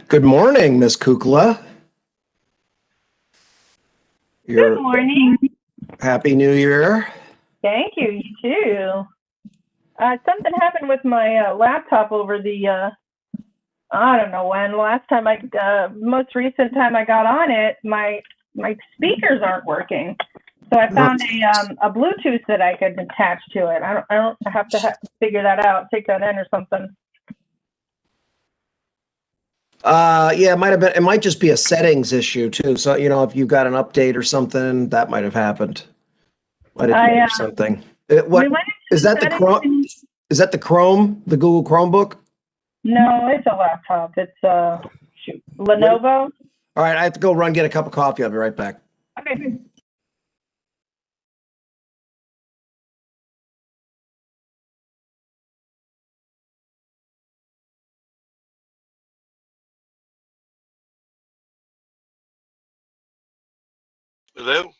Good morning, Miss Kukla. Good Your morning. Happy New Year. Thank you. You too. Something happened with my laptop over the I don't know when. Most recent time I got on it, my speakers aren't working. So I found a Bluetooth that I could attach to it. I don't have to figure that out, take that in or something. Yeah, it might have been. It might just be a settings issue too. So if you've got an update or something, that might have happened. Might have I changed something. We What went is into that? The settings. Chrome? Is that the Chrome? The Google Chromebook? No, it's a laptop. It's shoot, When, Lenovo. all right, I have to go run get a cup of coffee. I'll be right back. Okay. Hello?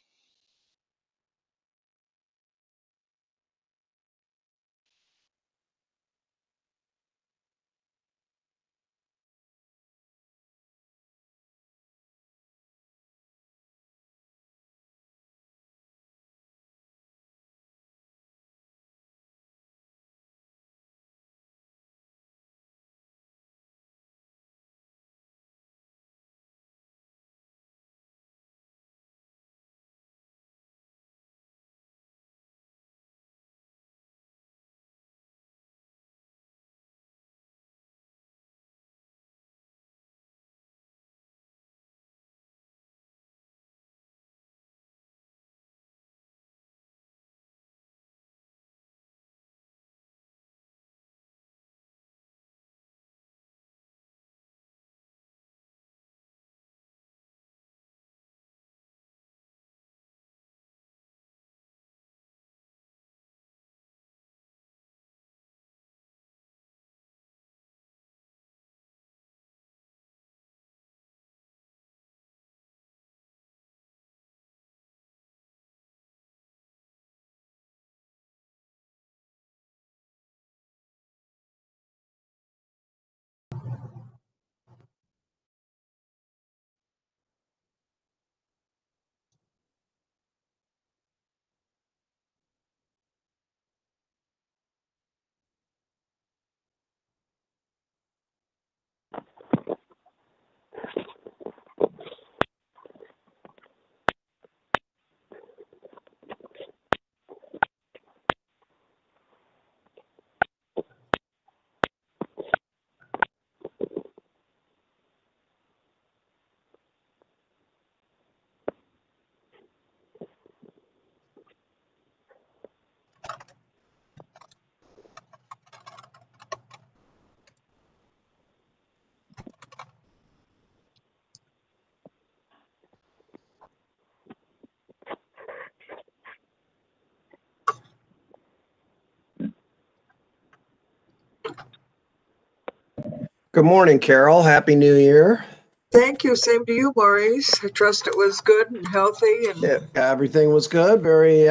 Good morning, Carol. Happy New Year. Thank you. Same to you, Maurice. I trust it was good and healthy. And Yeah, everything was good. Very,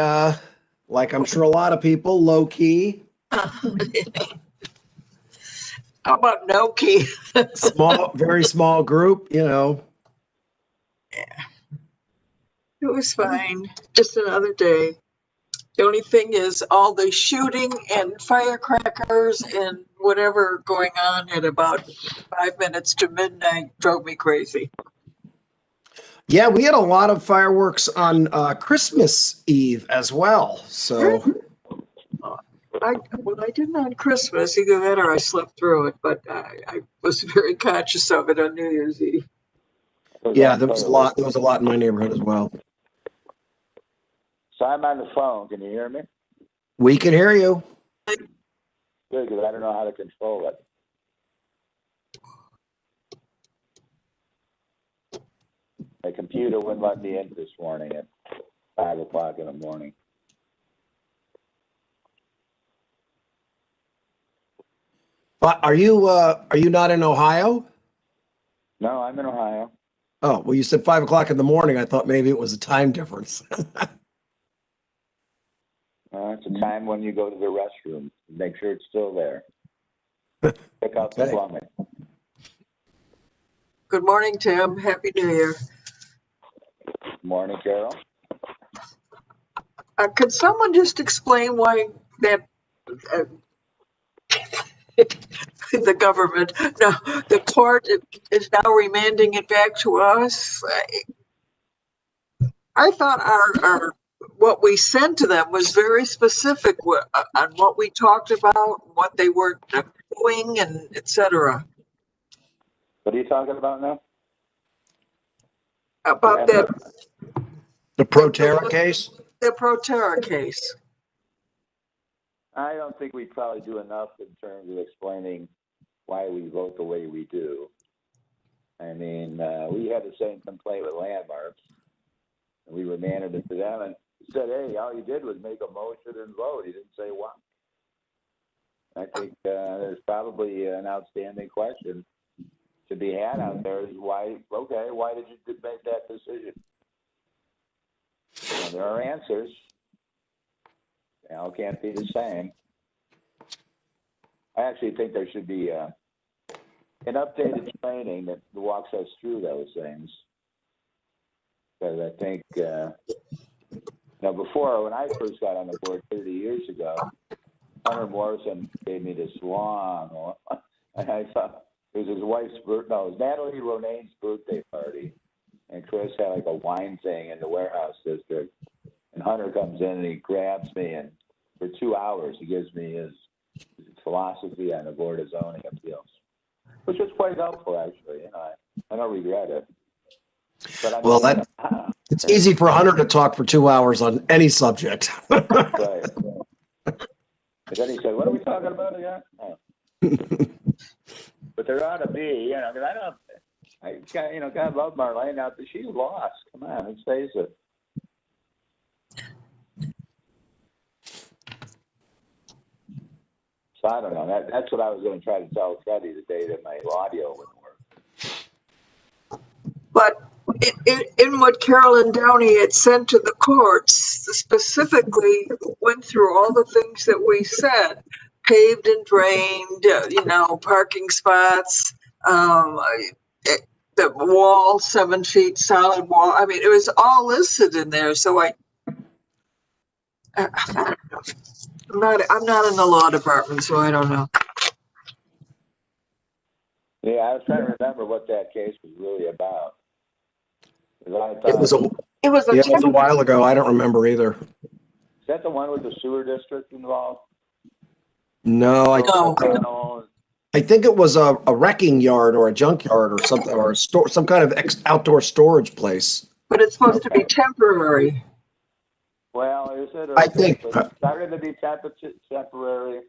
like I'm sure a lot of people, low key, how about no key? small, very small group. It was fine. Just another day. The only thing is all the shooting and firecrackers and whatever going on at about 5 minutes to midnight drove me crazy. Yeah, we had a lot of fireworks on Christmas Eve as well. So, I didn't on Christmas, either that or I slept through it, but I was very conscious of it on New Year's Eve. yeah, there was a lot. There was a lot in my neighborhood as well. So I'm on the phone. Can you hear me? We can hear you. Good, because I don't know how to control it. My computer wouldn't let me in this morning at 5 o'clock in the morning. But are you not in Ohio? No, I'm in Ohio. Oh, well, you said 5 o'clock in the morning. I thought maybe it was a time difference. It's a time when you go to the restroom. Make sure it's still there. Pick out the Okay. plumbing. Good morning, Tim. Happy New Year. Morning, Carol. Could someone just explain why that uh, the government, no, the court is now remanding it back to us? I thought our what we sent to them was very specific on what we talked about, what they were doing, and et cetera. What are you talking about now? About that, The Proterra case? the Proterra case. I don't think we probably do enough in terms of explaining why we vote the way we do. I mean, we had the same complaint with landmarks. And we remanded it to them and said, hey, all you did was make a motion and vote. You didn't say what. I think there's probably an outstanding question to be had out there is why did you make that decision? You know, there are answers. You know, it can't be the same. I actually think there should be an updated training that walks us through those things. Because I think, before, when I first got on the board 30 years ago, Hunter Morrison gave me this long, and I thought it was his wife's birthday, no, it was Natalie Ronane's birthday party, and Chris had like a wine thing in the warehouse district, and Hunter comes in and he grabs me, and for 2 hours he gives me his philosophy on the Board of Zoning Appeals, which was quite helpful, actually. You know, I don't regret it. But I mean, Well, it's easy for Hunter to talk for 2 hours on any subject. right. And then he said, "What are we talking about again?" Oh. But there ought to be, because God love Marlene out there. She's lost. Come on, let's face it. So I don't know. That's what I was going to try to tell Freddie the day that my audio wouldn't work. But in what Carolyn Downey had sent to the courts, specifically went through all the things that we said, paved and drained, parking spots, the wall, 7 feet solid wall. I mean, it was all listed in there. So I don't know. I'm not in the law department, so I don't know. Yeah, I was trying to remember what that case was really about. It was It was a while ago. I don't remember either. Is that the one with the sewer district involved? No, I think it was a wrecking yard or a junkyard or something, or a store, some kind of outdoor storage place. But it's supposed to be temporary. Well, is it? I think it started to be temporary.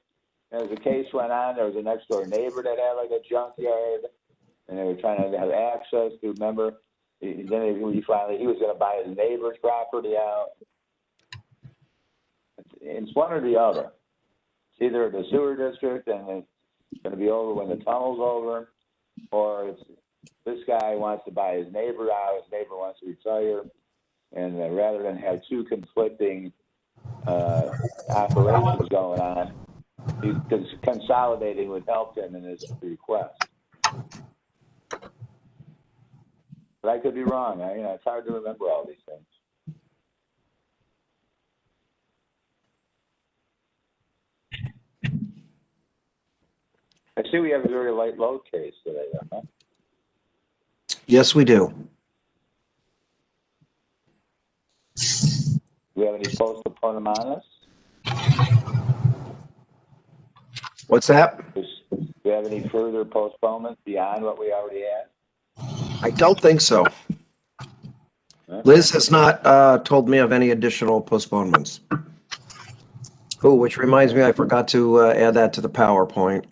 As the case went on, there was a next door neighbor that had like a junkyard, and they were trying to have access to. Remember, then he was going to buy his neighbor's property out. It's one or the other. It's either the sewer district and it's going to be over when the tunnel's over, or it's this guy wants to buy his neighbor out, his neighbor wants to retire, and rather than have two conflicting operations going on, he's consolidating with help him in his request. But I could be wrong. It's hard to remember all these things. I see we have a very light load case today, huh? Yes, we do. Do we have any postponement on us? What's that? Do we have any further postponements beyond what we already had? I don't think so. Liz has not told me of any additional postponements. Oh, which reminds me, I forgot to add that to the PowerPoint.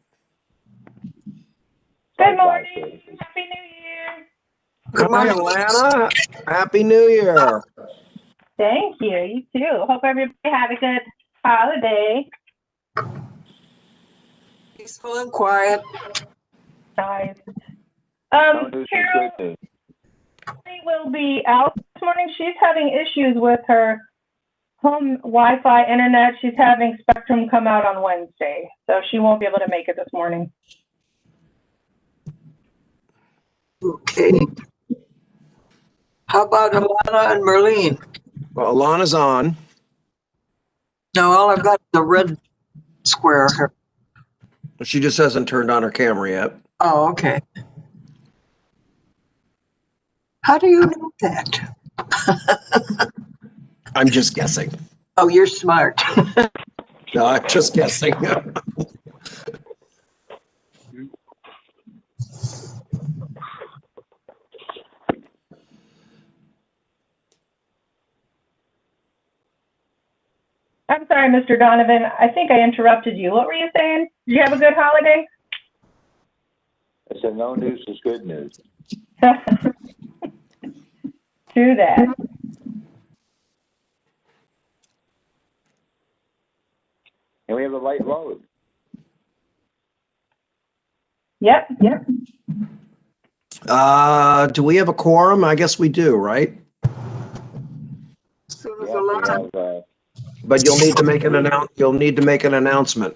Good morning. Happy New Year. Good Hi, morning. Alana. Happy New Year. Thank you. You too. Hope everybody had a good holiday. Peaceful and quiet. Nice. No news is Carol good news. will be out this morning. She's having issues with her home Wi-Fi internet. She's having Spectrum come out on Wednesday, so she won't be able to make it this morning. Okay. How about Alana and Merlene? Well, Alana's on. No, all I've got is the red square here. She just hasn't turned on her camera yet. Oh, okay. How do you know that? I'm just guessing. Oh, you're smart. No, I'm just guessing. I'm sorry, Mr. Donovan. I think I interrupted you. What were you saying? Did you have a good holiday? I said, no news is good news. True that. And we have a light load. Yep. Do we have a quorum? I guess we do, right? As soon as Yeah, we Alana, have, But you'll need to make an announcement.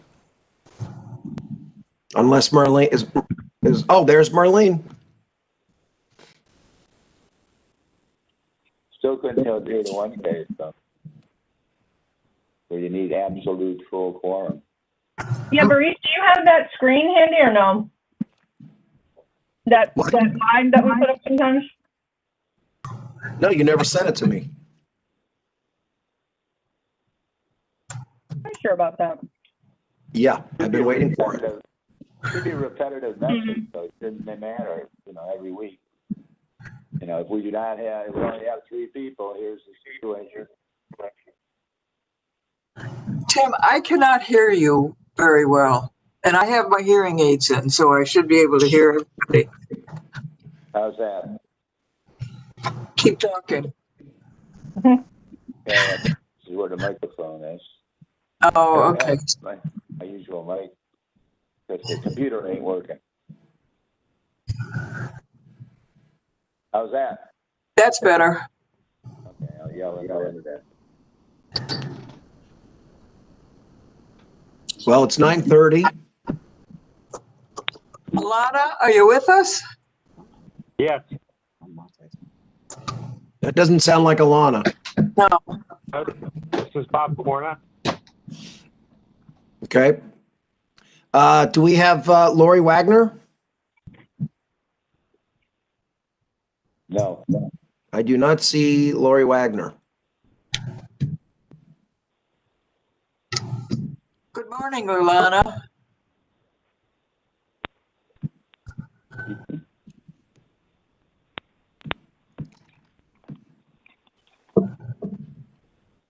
Unless Marlene is oh, there's Marlene. still couldn't tell 3 to 1 case, so. Where you need absolute full quorum. Yeah, Maurice, do you have that screen handy or no? That slide that we put up sometimes? No, you never sent it to me. I'm sure about that. Yeah, I've been waiting for it. Should be a repetitive message, so it doesn't matter, every week. If we do not have, if we only have 3 people, here's the situation. Tim, I cannot hear you very well. And I have my hearing aids in, so I should be able to hear everybody. How's that? Keep talking. Yeah, this is where the microphone is. Oh, okay. My usual mic, because the computer ain't working. How's that? That's better. Okay, I'll yell into that. Well, it's 9:30. Alana, are you with us? Yes. That doesn't sound like Alana. No. This is Bob Corna. Okay. Do we have Lori Wagner? No. I do not see Lori Wagner. Good morning, Alana.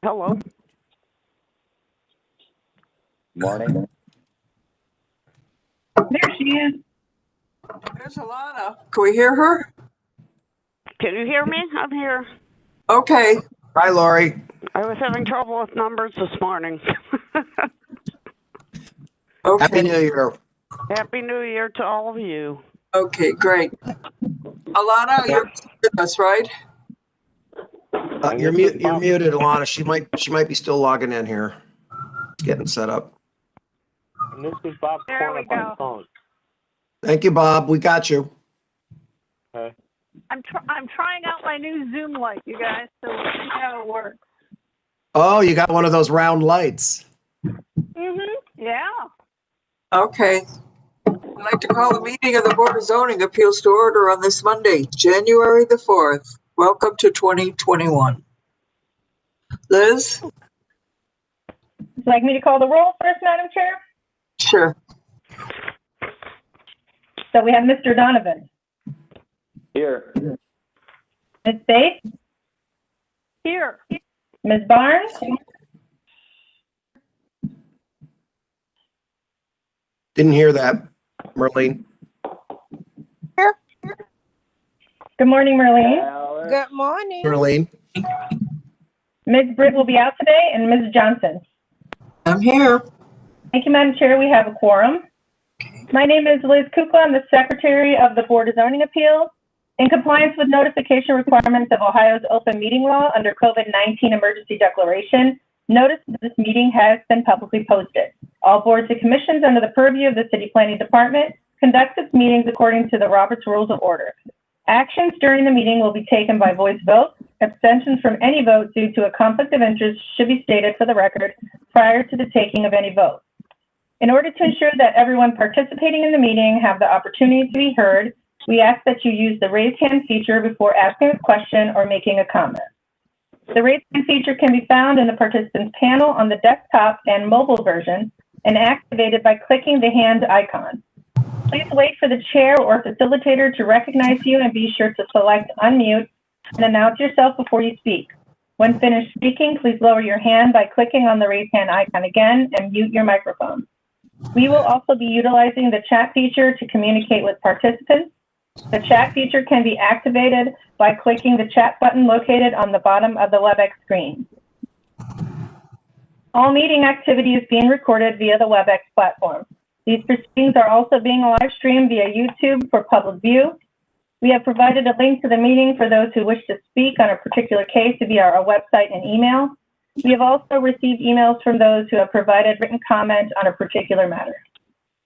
Hello. Morning. There she is. There's Alana. Can we hear her? Can you hear me? I'm here. Okay. Hi, Lori. I was having trouble with numbers this morning. Okay. Happy New Year. Happy New Year to all of you. Okay, great. Alana, you're with us, right? You're muted, Alana. She might be still logging in here, getting set up. And this is Bob There Corna we by go. phone. Thank you, Bob. We got you. Okay. I'm trying out my new Zoom light, you guys, so we'll see how it works. Oh, you got one of those round lights. Yeah. Okay. I'd like to call the meeting of the Board of Zoning Appeals to order on this Monday, January the 4th. Welcome to 2021. Liz? Would you like me to call the roll first, Madam Chair? Sure. So we have Mr. Donovan. Here. Ms. Bates? Here. Ms. Barnes? Didn't hear that, Marlene. Good morning, Marlene. Alex. Good morning. Marlene. Ms. Britt will be out today, and Ms. Johnson. I'm here. Thank you, Madam Chair. We have a quorum. My name is Liz Kukla. I'm the Secretary of the Board of Zoning Appeals. In compliance with notification requirements of Ohio's open meeting law under COVID-19 emergency declaration, notice that this meeting has been publicly posted. All boards and commissions under the purview of the City Planning Department conduct its meetings according to the Roberts Rules of Order. Actions during the meeting will be taken by voice vote. Abstentions from any vote due to a conflict of interest should be stated for the record prior to the taking of any vote. In order to ensure that everyone participating in the meeting have the opportunity to be heard, we ask that you use the raise hand feature before asking a question or making a comment. The raise hand feature can be found in the participants panel on the desktop and mobile version and activated by clicking the hand icon. Please wait for the chair or facilitator to recognize you and be sure to select unmute and announce yourself before you speak. When finished speaking, please lower your hand by clicking on the raise hand icon again and mute your microphone. We will also be utilizing the chat feature to communicate with participants. The chat feature can be activated by clicking the chat button located on the bottom of the WebEx screen. All meeting activity is being recorded via the WebEx platform. These proceedings are also being live streamed via YouTube for public view. We have provided a link to the meeting for those who wish to speak on a particular case via our website and email. We have also received emails from those who have provided written comment on a particular matter.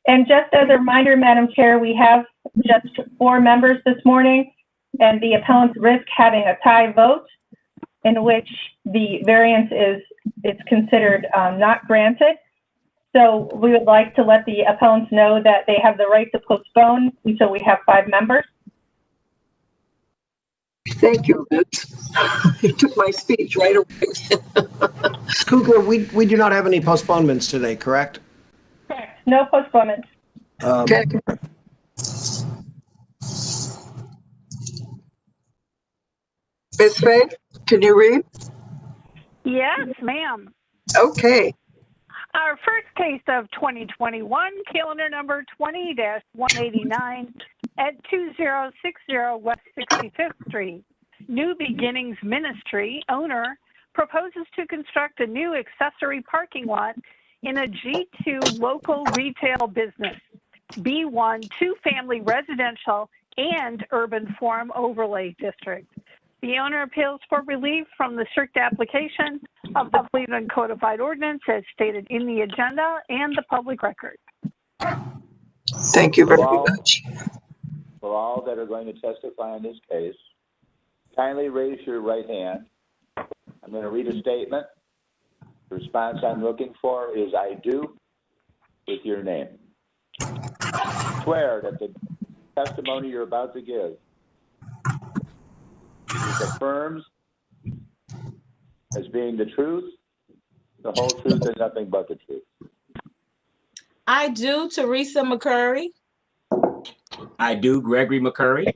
And just as a reminder, Madam Chair, we have just 4 members this morning, and the appellants risk having a tie vote in which the variance is considered not granted. So we would like to let the appellants know that they have the right to postpone until we have 5 members. Thank you, Liz. You took my speech right away. Kugler, we do not have any postponements today, correct? Correct. No postponements. Okay. Ms. Fay, can you read? Yes, ma'am. Okay. Our first case of 2021, calendar number 20-189 at 2060 West 65th Street. New Beginnings Ministry owner proposes to construct a new accessory parking lot in a G2 local retail business, B1 two-family residential and urban farm overlay district. The owner appeals for relief from the strict application of the Cleveland Codified Ordinance as stated in the agenda and the public record. Thank you very much. For all that are going to testify in this case, kindly raise your right hand. I'm going to read a statement. The response I'm looking for is I do with your name. Swear that the testimony you're about to give affirms as being the truth, the whole truth, and nothing but the truth. I do, Teresa McCurry. I do, Gregory McCurry.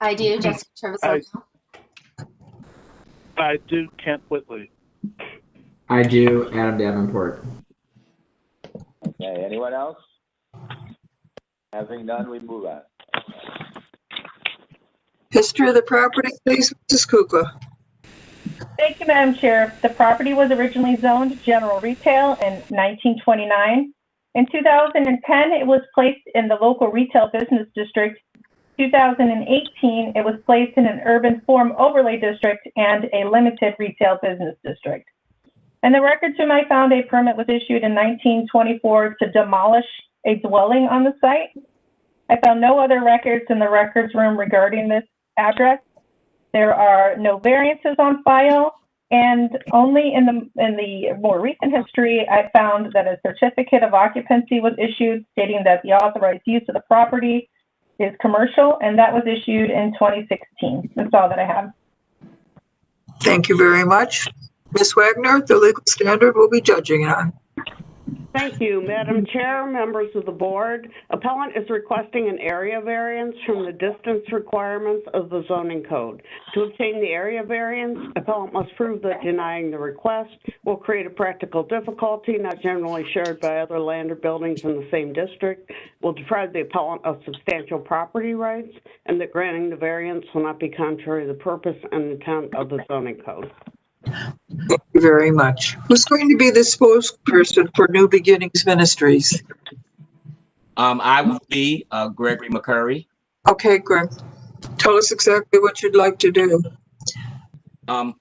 I do, Jessica Trevisan. I do, Kent Whitley. I do, Adam Davenport. Okay, anyone else? Having none, we move on. History of the property, please, Mrs. Kukla. Thank you, Madam Chair. The property was originally zoned general retail in 1929. In 2010, it was placed in the local retail business district. 2018, it was placed in an urban form overlay district and a limited retail business district. In the records room, I found a permit was issued in 1924 to demolish a dwelling on the site. I found no other records in the records room regarding this address. There are no variances on file, and only in the more recent history, I found that a certificate of occupancy was issued stating that the authorized use of the property is commercial, and that was issued in 2016. That's all that I have. Thank you very much. Ms. Wagner, the legal standard will be judging on. Thank you, Madam Chair, members of the board. Appellant is requesting an area variance from the distance requirements of the zoning code. To obtain the area variance, appellant must prove that denying the request will create a practical difficulty not generally shared by other land or buildings in the same district, will deprive the appellant of substantial property rights, and that granting the variance will not be contrary to the purpose and intent of the zoning code. Thank you very much. Who's going to be the spokesperson for New Beginnings Ministries? I will be Gregory McCurry. Okay, Greg. Tell us exactly what you'd like to do.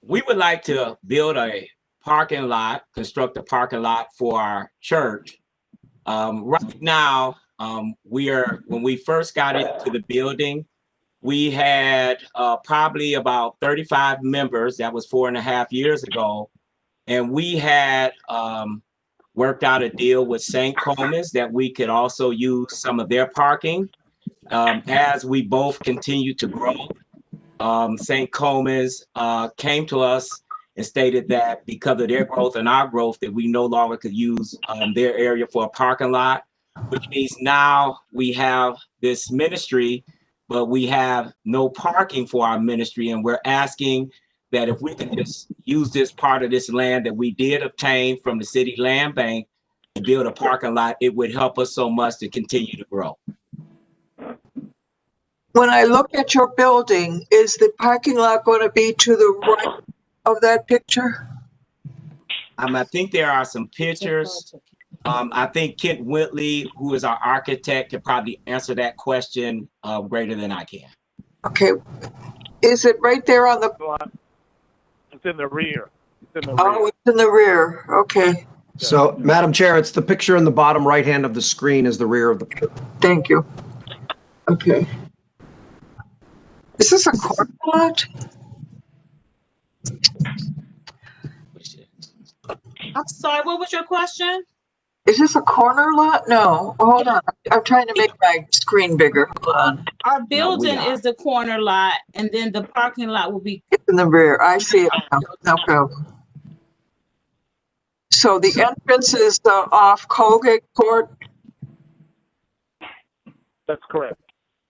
We would like to build a parking lot, construct a parking lot for our church. Right now, when we first got into the building, we had probably about 35 members. That was 4.5 years ago. And we had worked out a deal with St. Comas that we could also use some of their parking. As we both continue to grow, St. Comas came to us and stated that because of their growth and our growth, that we no longer could use their area for a parking lot, which means now we have this ministry, but we have no parking for our ministry. And we're asking that if we could just use this part of this land that we did obtain from the city land bank to build a parking lot, it would help us so much to continue to grow. When I look at your building, is the parking lot going to be to the right of that picture? I think there are some pictures. I think Kent Whitley, who is our architect, can probably answer that question greater than I can. Okay. Is it right there on the... It's in the rear. It's in the rear. Oh, it's in the rear. Okay. So, Madam Chair, it's the picture in the bottom right hand of the screen is the rear of the... Thank you. Okay. Is this a corner lot? I'm sorry, what was your question? Is this a corner lot? No. Hold on. I'm trying to make my screen bigger. Hold on. Our building is the corner lot, and then the parking lot will be... It's in the rear. I see it now. No problem. So the entrance is off Colgate Court? That's correct.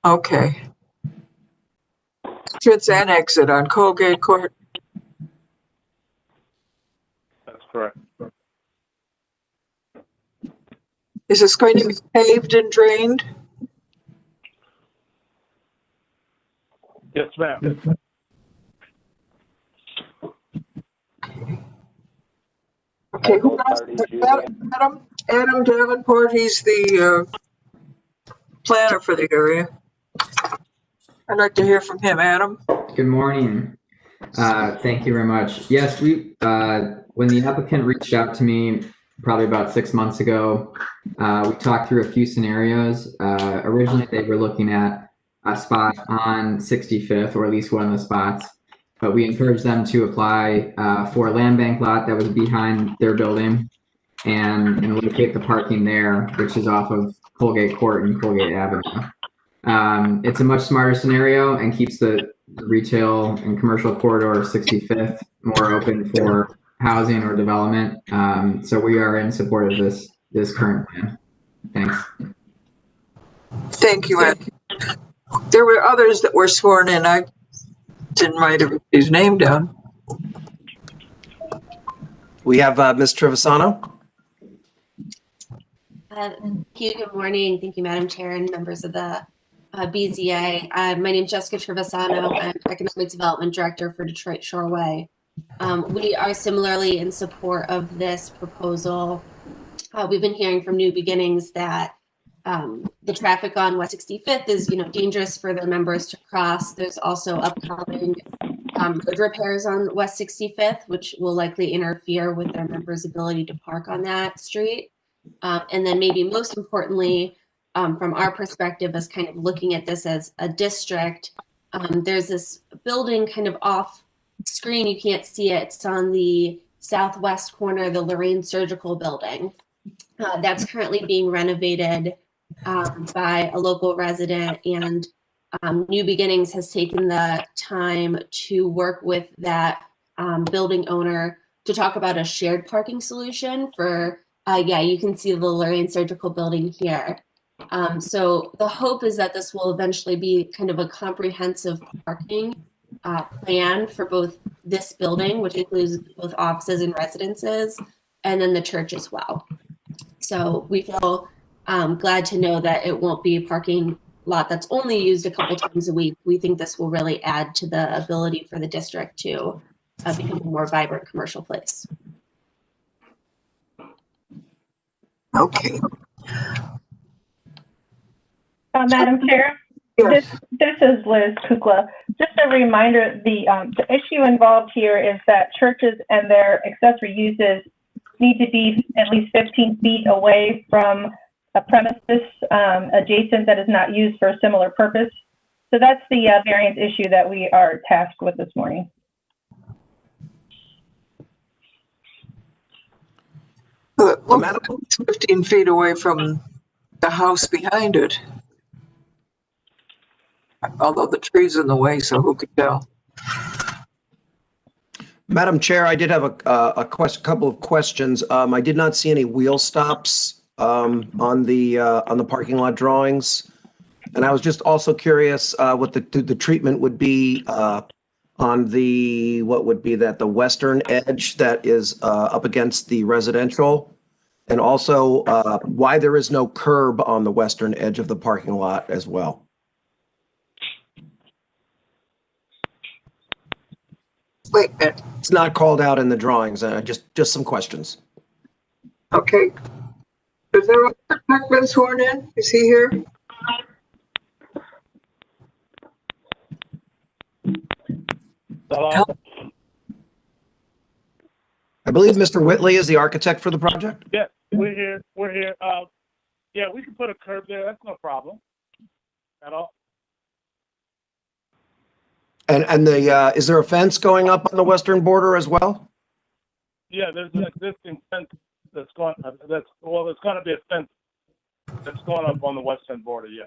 Okay. Entrance and exit on Colgate Court? That's correct. Is this going to be paved and drained? Yes, ma'am. Okay, who else? Adam Davenport, he's the planner for the area. I'd like to hear from him. Adam? Good morning. Thank you very much. Yes, when the applicant reached out to me probably about 6 months ago, we talked through a few scenarios. Originally, they were looking at a spot on 65th, or at least one of the spots, but we encouraged them to apply for a land bank lot that was behind their building and locate the parking there, which is off of Colgate Court and Colgate Avenue. It's a much smarter scenario and keeps the retail and commercial corridor of 65th more open for housing or development. So we are in support of this current plan. Thanks. Thank you, Ed. There were others that were sworn in. I didn't write everybody's name down. We have Ms. Trevisano. Thank you. Good morning. Thank you, Madam Chair and members of the BZA. My name is Jessica Trevisano. I'm Economic Development Director for Detroit Shoreway. We are similarly in support of this proposal. We've been hearing from New Beginnings that the traffic on West 65th is, dangerous for their members to cross. There's also upcoming road repairs on West 65th, which will likely interfere with their members' ability to park on that street. And then maybe most importantly, from our perspective as kind of looking at this as a district, there's this building kind of off screen. You can't see it. It's on the southwest corner, the Lorraine Surgical Building. That's currently being renovated by a local resident, and New Beginnings has taken the time to work with that building owner to talk about a shared parking solution for, you can see the Lorraine Surgical Building here. So the hope is that this will eventually be kind of a comprehensive parking plan for both this building, which includes both offices and residences, and then the church as well. So we feel glad to know that it won't be a parking lot that's only used a couple times a week. We think this will really add to the ability for the district to become a more vibrant commercial place. Okay. Madam Chair, Yes. this is Liz Kukla. Just a reminder, the issue involved here is that churches and their accessory uses need to be at least 15 feet away from a premises adjacent that is not used for a similar purpose. So that's the variance issue that we are tasked with this morning. Well, it's 15 feet away from the house behind it. Although the tree's in the way, so who could tell? Madam Chair, I did have a couple of questions. I did not see any wheel stops on the parking lot drawings. And I was just also curious what the treatment would be on the, what would be that, the western edge that is up against the residential? And also why there is no curb on the western edge of the parking lot as well? Wait a minute. It's not called out in the drawings, just some questions. Okay. Is there a architect been sworn in? Is he here? Hello? I believe Mr. Whitley is the architect for the project? Yeah, we're here. We're here. Yeah, we can put a curb there. That's no problem at all. And the is there a fence going up on the western border as well? Yeah, there's an existing fence that's going. There's going to be a fence that's going up on the western border. Yeah.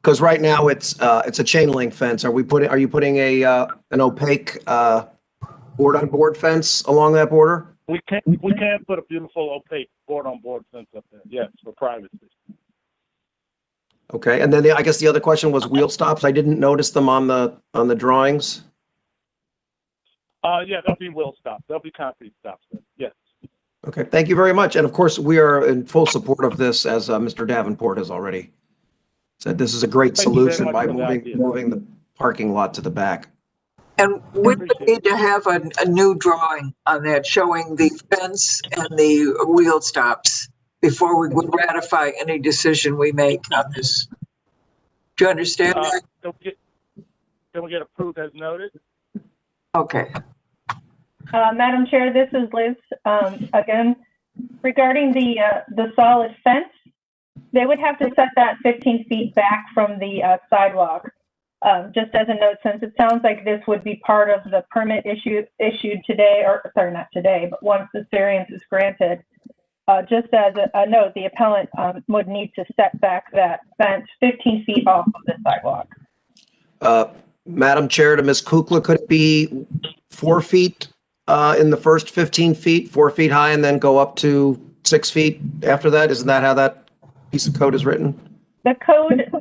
Because right now it's a chain link fence. Are you putting an opaque board-on-board fence along that border? We can't put a beautiful opaque board-on-board fence up there. Yes, for privacy. Okay, and then I guess the other question was wheel stops. I didn't notice them on the drawings. Yeah, there'll be wheel stops. There'll be concrete stops there. Yes. Okay, thank you very much. And of course, we are in full support of this, as Mr. Davenport has already said. This is a great Thank you very solution much by for the idea. moving the parking lot to the back. And we would need to have a new drawing on that showing the fence and the wheel stops before we would ratify any decision we make on this. Do you understand that? Can we get approved as noted? Okay. Madam Chair, this is Liz. Again, regarding the solid fence, they would have to set that 15 feet back from the sidewalk. Just as a note, since it sounds like this would be part of the permit issued today, or sorry, not today, but once this variance is granted, just as a note, the appellant would need to set back that fence 15 feet off of the sidewalk. Madam Chair, to Ms. Kukla, could it be 4 feet in the first 15 feet, 4 feet high, and then go up to 6 feet after that? Isn't that how that piece of code is written? The code,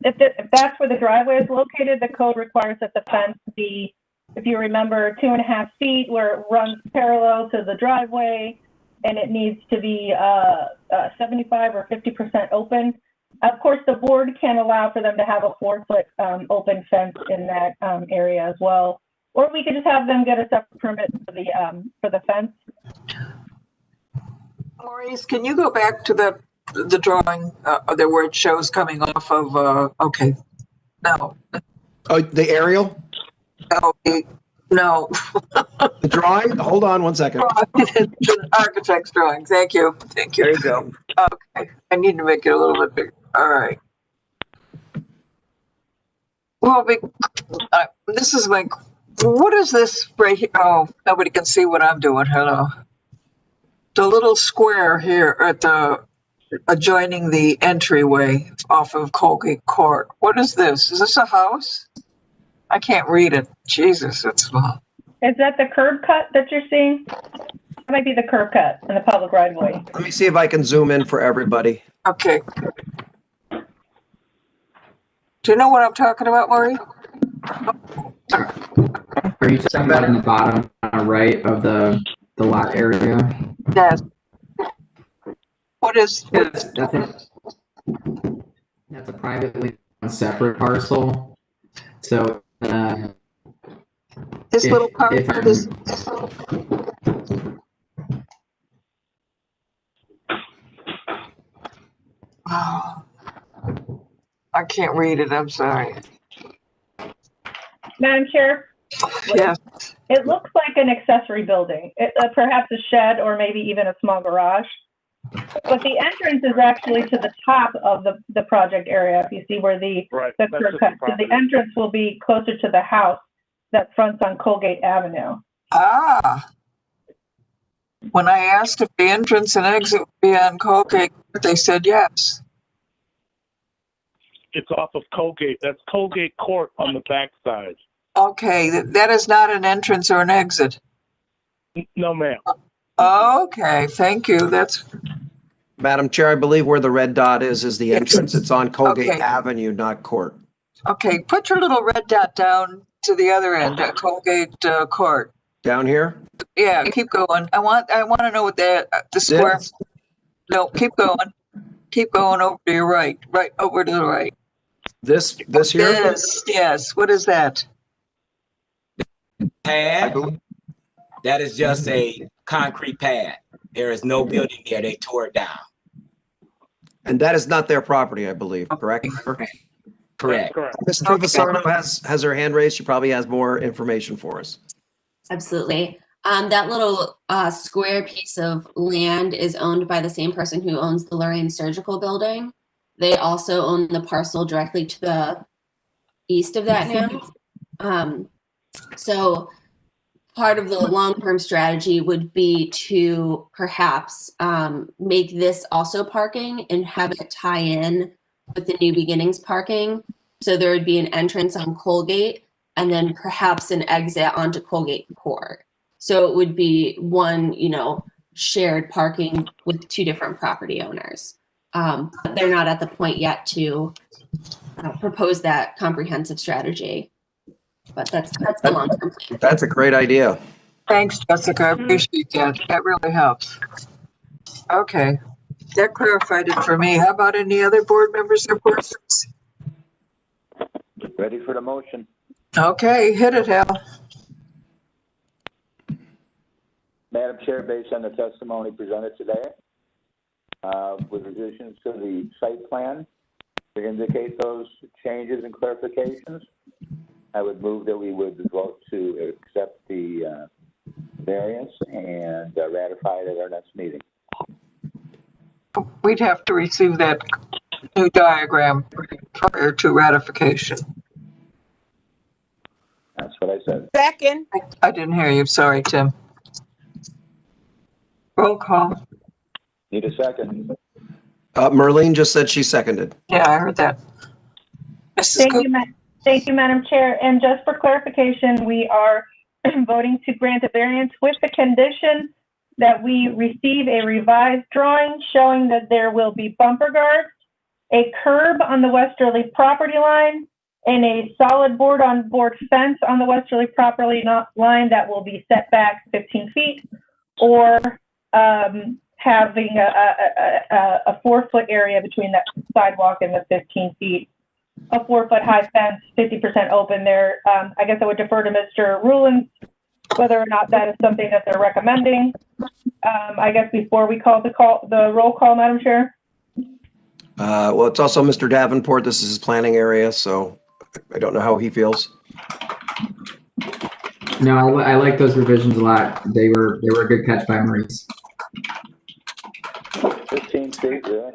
if that's where the driveway is located, the code requires that the fence be, if you remember, 2.5 feet where it runs parallel to the driveway, and it needs to be 75 or 50% open. Of course, the board can allow for them to have a 4-foot open fence in that area as well. Or we could just have them get a separate permit for the fence. Maurice, can you go back to the drawing there where it shows coming off of, okay, no. Oh, the aerial? Okay. No. The drawing? Hold on one second. It's an architect's drawing. Thank you. Thank you. There you go. Okay. I need to make it a little bit bigger. All right. Well, this is my, what is this right here? Oh, nobody can see what I'm doing. Hello. The little square here at the adjoining the entryway off of Colgate Court. What is this? Is this a house? I can't read it. Jesus, it's small. Is that the curb cut that you're seeing? That might be the curb cut in the public right of way. Let me see if I can zoom in for everybody. Okay. Do you know what I'm talking about, Maureen? Are you talking about in the bottom right of the lot area? Yes. What is? That's a privately owned separate parcel. So this little parcel is. Oh, I can't read it. I'm sorry. Madam Chair? Yes. It looks like an accessory building, perhaps a shed or maybe even a small garage. But the entrance is actually to the top of the project area. If you see where the Right. the that's curb just cut, so property. the entrance will be closer to the house that fronts on Colgate Avenue. Ah. When I asked if the entrance and exit would be on Colgate, they said yes. It's off of Colgate. That's Colgate Court on the backside. Okay, that is not an entrance or an exit. No, ma'am. Okay, thank you. That's Madam Chair, I believe where the red dot is the entrance. It's on Colgate Okay. Avenue, not Court. okay. Put your little red dot down to the other end at Colgate Court. Down here? Yeah, keep going. I want to know what the square. This? No, keep going. Keep going over to your right. Right over to the right. This here? Yes. What is that? Pad, that is just a concrete pad. There is no building there. They tore it down. And that is not their property, I believe, correct? Correct. Correct. Ms. Trevisano has her hand raised. She probably has more information for us. Absolutely. That little square piece of land is owned by the same person who owns the Lorraine Surgical Building. They also own the parcel directly to the east of that now. So part of the long-term strategy would be to perhaps make this also parking and have it tie in with the New Beginnings parking. So there would be an entrance on Colgate and then perhaps an exit onto Colgate Court. So it would be one, shared parking with two different property owners. But they're not at the point yet to propose that comprehensive strategy. But that's the long-term plan. That's a great idea. Thanks, Jessica. I appreciate that. That really helps. Okay, that clarified it for me. How about any other board members' reports? Ready for the motion? Okay, hit it, Hal. Madam Chair, based on the testimony presented today, with revisions to the site plan to indicate those changes and clarifications, I would move that we would vote to accept the variance and ratify it at our next meeting. We'd have to receive that new diagram prior to ratification. That's what I said. Second. I didn't hear you. Sorry, Tim. Roll call. Need a second? Merlene just said she seconded. Yeah, I heard that. Mrs. Thank you, Madam Chair. And just for clarification, we are voting to grant a variance with the condition that we receive a revised drawing showing that there will be bumper guards, a curb on the westerly property line, and a solid board-on-board fence on the westerly property line that will be set back 15 feet, or having a 4-foot area between that sidewalk and the 15 feet. A 4-foot high fence, 50% open there. I guess I would defer to Mr. Rulins whether or not that is something that they're recommending. I guess before we call the roll call, Madam Chair. Well, it's also Mr. Davenport. This is his planning area, so I don't know how he feels. No, I like those revisions a lot. They were a good catch by Maurice. 15 feet, really?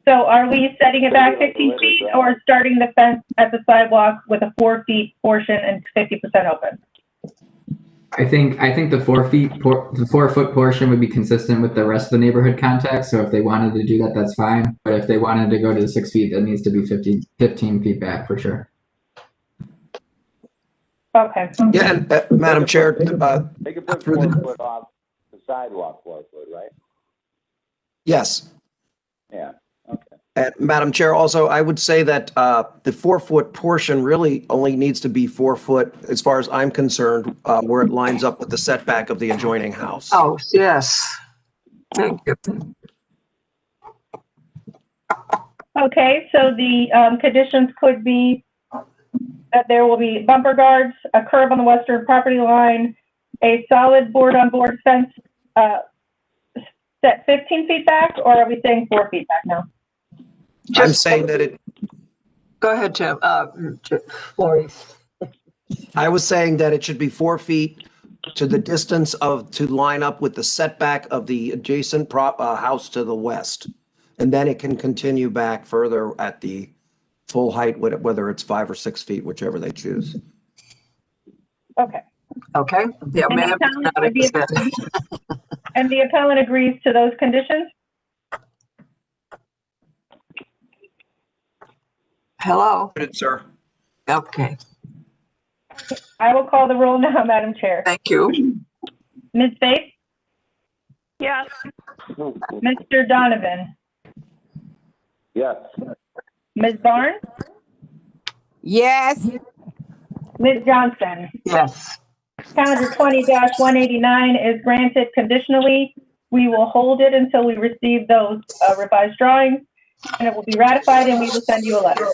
So are we setting it back 15 feet or starting the fence at the sidewalk with a 4 feet portion and 50% open? I think the the 4-foot portion would be consistent with the rest of the neighborhood context. So if they wanted to do that, that's fine. But if they wanted to go to the 6 feet, that needs to be 15 feet back for sure. Okay. Yeah, and Madam Chair, They could put 4 foot off the sidewalk, 4 foot, right? yes. Yeah, okay. And Madam Chair, also, I would say that the 4-foot portion really only needs to be 4 foot, as far as I'm concerned, where it lines up with the setback of the adjoining house. Oh, yes. Thank you. Okay, so the conditions could be that there will be bumper guards, a curb on the western property line, a solid board-on-board fence set 15 feet back, or are we saying 4 feet back now? I'm saying that it. Go ahead, Tim. Maurice. I was saying that it should be 4 feet to the distance to line up with the setback of the adjacent house to the west. And then it can continue back further at the full height, whether it's 5 or 6 feet, whichever they choose. Okay. Okay, yeah, And ma'am. And the appellant agrees to those conditions? Hello? Sir. Okay, I will call the roll now, Madam Chair. thank you. Ms. Faith? Yes. Mr. Donovan? Yes. Ms. Barnes? Yes. Ms. Johnson? Yes, Calendar 20-189 is granted conditionally. We will hold it until we receive those revised drawings, and it will be ratified, and we will send you a letter.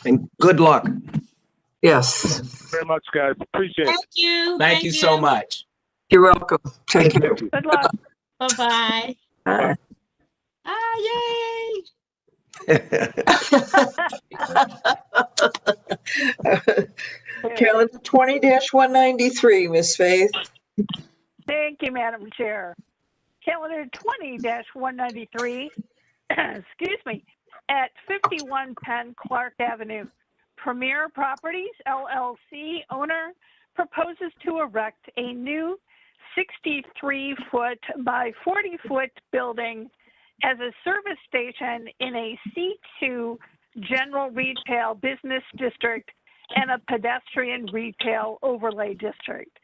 And good luck. yes. Very much, guys. Appreciate it. Thank you. Thank you so much. You're welcome. Take care. Good luck. Bye-bye. Bye. Ah, yay. Calendar 20-193, Miss Faith. Thank you, Madam Chair. Calendar 20-193, excuse me, at 5110 Clark Avenue. Premier Properties, LLC owner proposes to erect a new 63-foot by 40-foot building as a service station in a C2 general retail business district and a pedestrian retail overlay district.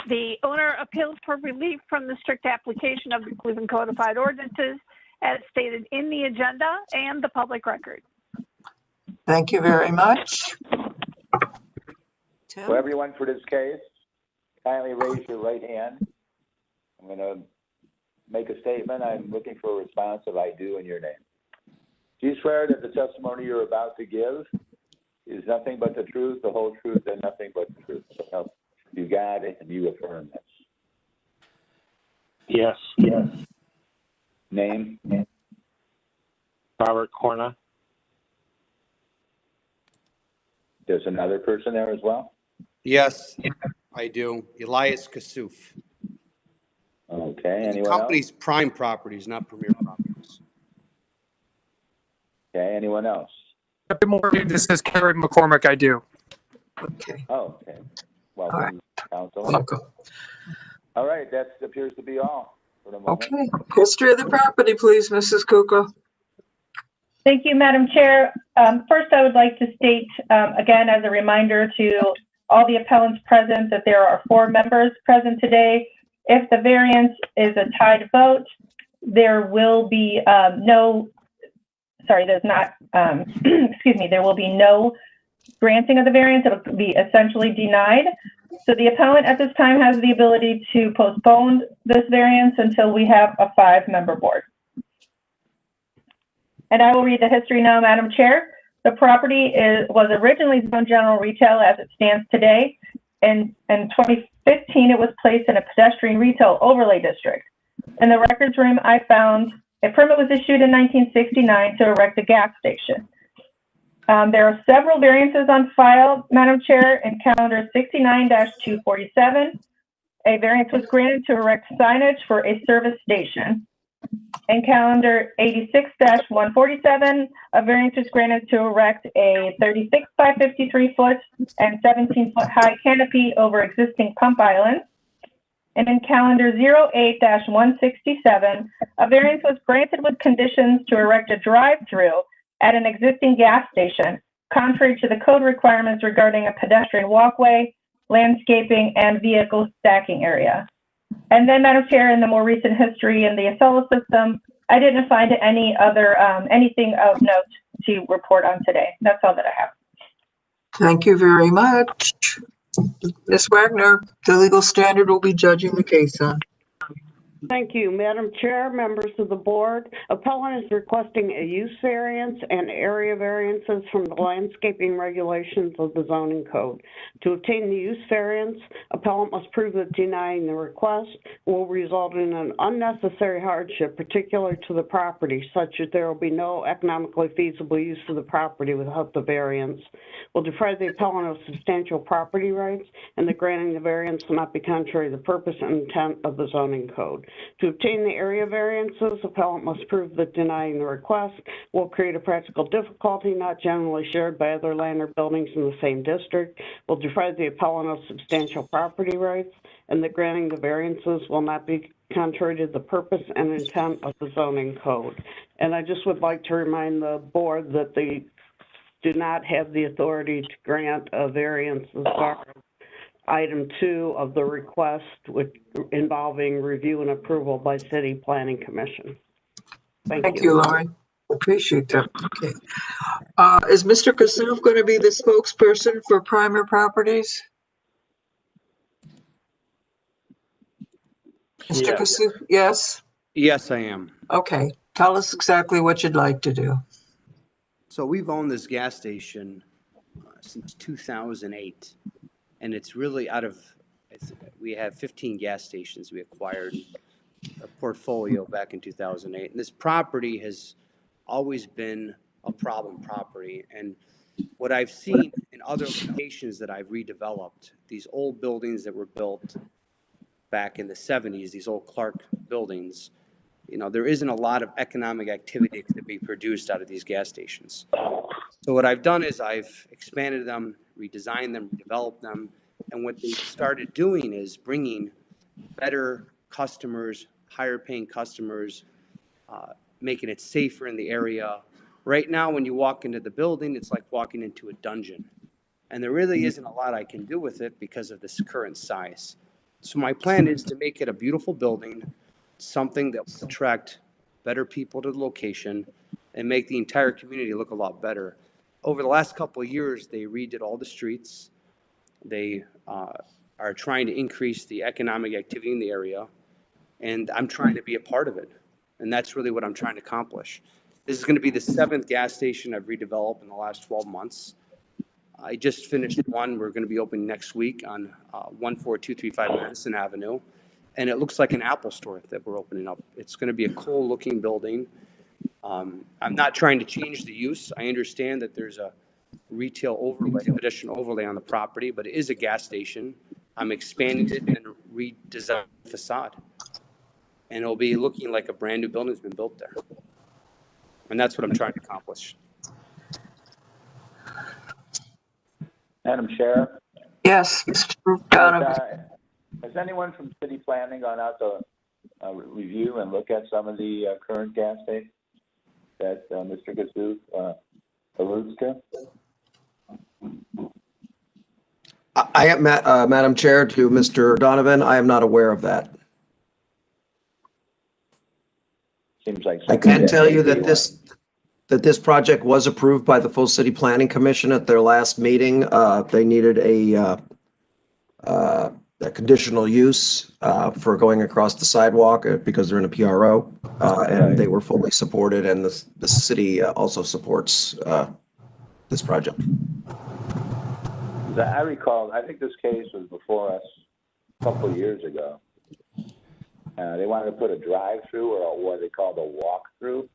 The owner appeals for relief from the strict application of the Cleveland Codified Ordinances as stated in the agenda and the public record. Thank you very much. So everyone for this case, kindly raise your right hand. I'm going to make a statement. I'm looking for a response if I do in your name. Do you swear that the testimony you're about to give is nothing but the truth, the whole truth, and nothing but the truth? So help you God and you affirm this. Yes. Yes. Name? Robert Corna. There's another person there as well? Yes, I do. Elias Kassouf. Okay, The anyone else? company's Prime Properties, not Premier Properties. Okay, anyone else? Good morning. This is Karen McCormick. I do. Okay. Oh, okay. Welcome, All right. Council. Welcome. All right, that appears to be all for the moment. Okay, history of the property, please, Mrs. Kuka. Thank you, Madam Chair. First, I would like to state, again, as a reminder to all the appellants present, that there are 4 members present today. If the variance is a tied vote, there will be there will be no granting of the variance. It will be essentially denied. So the appellant at this time has the ability to postpone this variance until we have a 5-member board. And I will read the history now, Madam Chair. The property was originally zoned general retail as it stands today. In 2015, it was placed in a pedestrian retail overlay district. In the records room, I found a permit was issued in 1969 to erect a gas station. There are several variances on file, Madam Chair. In calendar 69-247, a variance was granted to erect signage for a service station. In calendar 86-147, a variance was granted to erect a 36 by 53 foot and 17-foot high canopy over existing pump islands. And in calendar 08-167, a variance was granted with conditions to erect a drive-through at an existing gas station, contrary to the code requirements regarding a pedestrian walkway, landscaping, and vehicle stacking area. And then, Madam Chair, in the more recent history in the Acela system, I didn't find any other anything of note to report on today. That's all that I have. Thank you very much. Ms. Wagner, the legal standard will be judging the case on. Thank you, Madam Chair, members of the board. Appellant is requesting a use variance and area variances from the landscaping regulations of the zoning code. To obtain the use variance, appellant must prove that denying the request will result in an unnecessary hardship particular to the property, such that there will be no economically feasible use of the property without the variance, will deprive the appellant of substantial property rights, and the granting the variance will not be contrary to the purpose and intent of the zoning code. To obtain the area variances, appellant must prove that denying the request will create a practical difficulty not generally shared by other land or buildings in the same district, will deprive the appellant of substantial property rights, and that granting the variances will not be contrary to the purpose and intent of the zoning code. And I just would like to remind the board that they do not have the authority to grant a variance as far as item 2 of the request involving review and approval by City Planning Commission. Thank you. Lauren. Appreciate that. Okay. Is Mr. Kassouf going to be the spokesperson for Primer Properties? Mr. Kassouf, yes? Yes, I am. Okay. Tell us exactly what you'd like to do. So we've owned this gas station since 2008, and it's really we have 15 gas stations we acquired a portfolio back in 2008. And this property has always been a problem property. And what I've seen in other locations that I've redeveloped, these old buildings that were built back in the 70s, these old Clark buildings, there isn't a lot of economic activity to be produced out of these gas stations. So what I've done is I've expanded them, redesigned them, redeveloped them, and what they've started doing is bringing better customers, higher paying customers, making it safer in the area. Right now, when you walk into the building, it's like walking into a dungeon. And there really isn't a lot I can do with it because of this current size. So my plan is to make it a beautiful building, something that will attract better people to the location and make the entire community look a lot better. Over the last couple of years, they redid all the streets. They are trying to increase the economic activity in the area, and I'm trying to be a part of it. And that's really what I'm trying to accomplish. This is going to be the 7th gas station I've redeveloped in the last 12 months. I just finished one. We're going to be opening next week on 14235 Madison Avenue. And it looks like an Apple store that we're opening up. It's going to be a cool looking building. I'm not trying to change the use. I understand that there's a retail overlay, additional overlay on the property, but it is a gas station. I'm expanding it and redesigning the facade. And it'll be looking like a brand new building has been built there. And that's what I'm trying to accomplish. Madam Chair? Yes, Mr. Donovan. Has anyone from city planning gone out to review and look at some of the current gas stations that Mr. Kassouf alludes to? Madam Chair, to Mr. Donovan, I am not aware of that. Seems like I can tell you that this project was approved by the full City Planning Commission at their last meeting. They needed a conditional use for going across the sidewalk because they're in a PRO, and they were fully supported, and the city also supports this project. I recall, I think this case was before us a couple of years ago. They wanted to put a drive-through or what they called a walk-through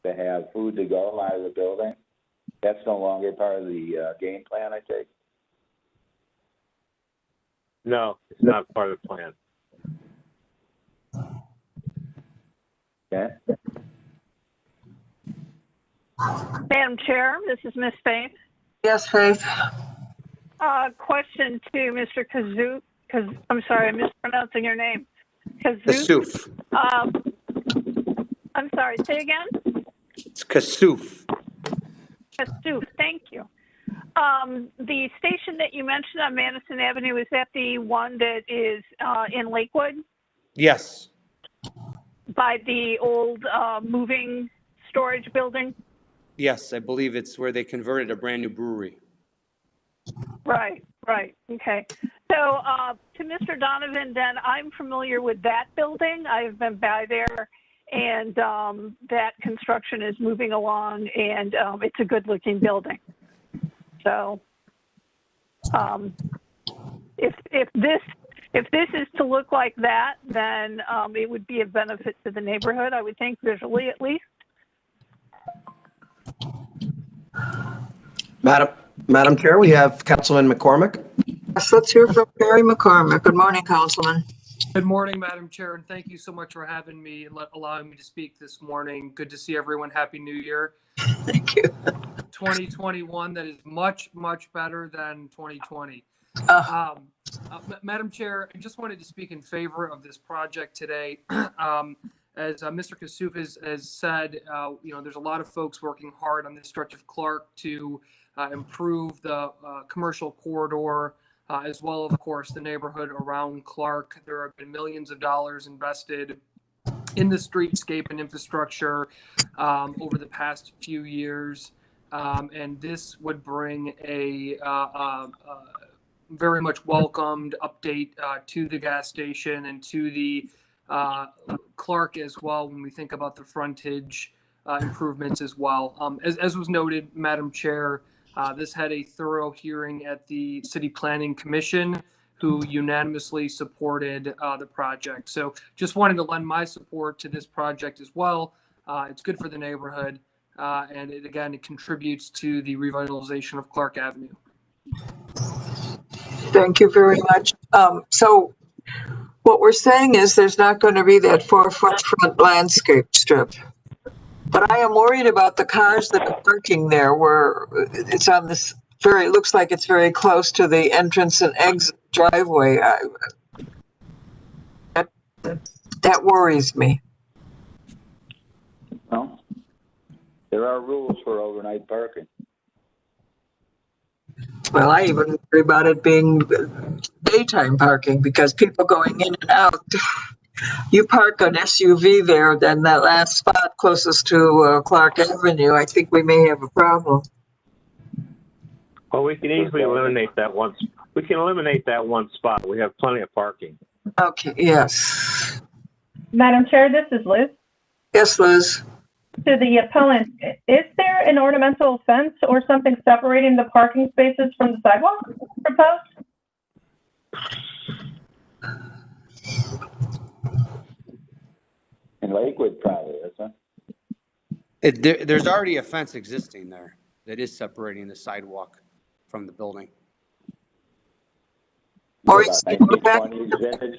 to have food to go out of the building. That's no longer part of the game plan, I take. No, it's not part of the plan. Okay. Madam Chair, this is Miss Faith. Yes, Faith. Question to Mr. Kassouf, I'm sorry, I'm mispronouncing your name. Kassouf. I'm sorry, say again? It's Kassouf. Kassouf, thank you. The station that you mentioned on Madison Avenue, is that the one that is in Lakewood? Yes. By the old moving storage building? Yes, I believe it's where they converted a brand new brewery. Right, okay. So to Mr. Donovan, then I'm familiar with that building. I've been by there, and that construction is moving along, and it's a good-looking building. So if this is to look like that, then it would be a benefit to the neighborhood, I would think, visually at least. Madam Chair, we have Councilman McCormick. Yes, let's hear from Barry McCormick. Good morning, Councilman. Good morning, Madam Chair, and thank you so much for having me and allowing me to speak this morning. Good to see everyone. Happy New Year. Thank you. 2021 that is much, much better than 2020. Madam Chair, I just wanted to speak in favor of this project today. As Mr. Kassouf has said, there's a lot of folks working hard on this stretch of Clark to improve the commercial corridor, as well, of course, the neighborhood around Clark. There have been millions of dollars invested in the streetscape and infrastructure over the past few years. And this would bring a very much welcomed update to the gas station and to the Clark as well when we think about the frontage improvements as well. As was noted, Madam Chair, this had a thorough hearing at the City Planning Commission, who unanimously supported the project. So just wanted to lend my support to this project as well. It's good for the neighborhood, and it contributes to the revitalization of Clark Avenue. Thank you very much. So what we're saying is there's not going to be that 4-foot front landscape strip. But I am worried about the cars that are parking there where it's on this looks like it's very close to the entrance and exit driveway. That worries me. Well, there are rules for overnight parking. Well, I even worry about it being daytime parking because people going in and out. You park an SUV there, then that last spot closest to Clark Avenue, I think we may have a problem. Well, we can easily eliminate that one. We can eliminate that one spot. We have plenty of parking. Okay, yes. Madam Chair, this is Liz. Yes, Liz. To the appellant, is there an ornamental fence or something separating the parking spaces from the sidewalk proposed? In Lakewood, probably, isn't it? There's already a fence existing there that is separating the sidewalk from the building. Or About 1920s vintage.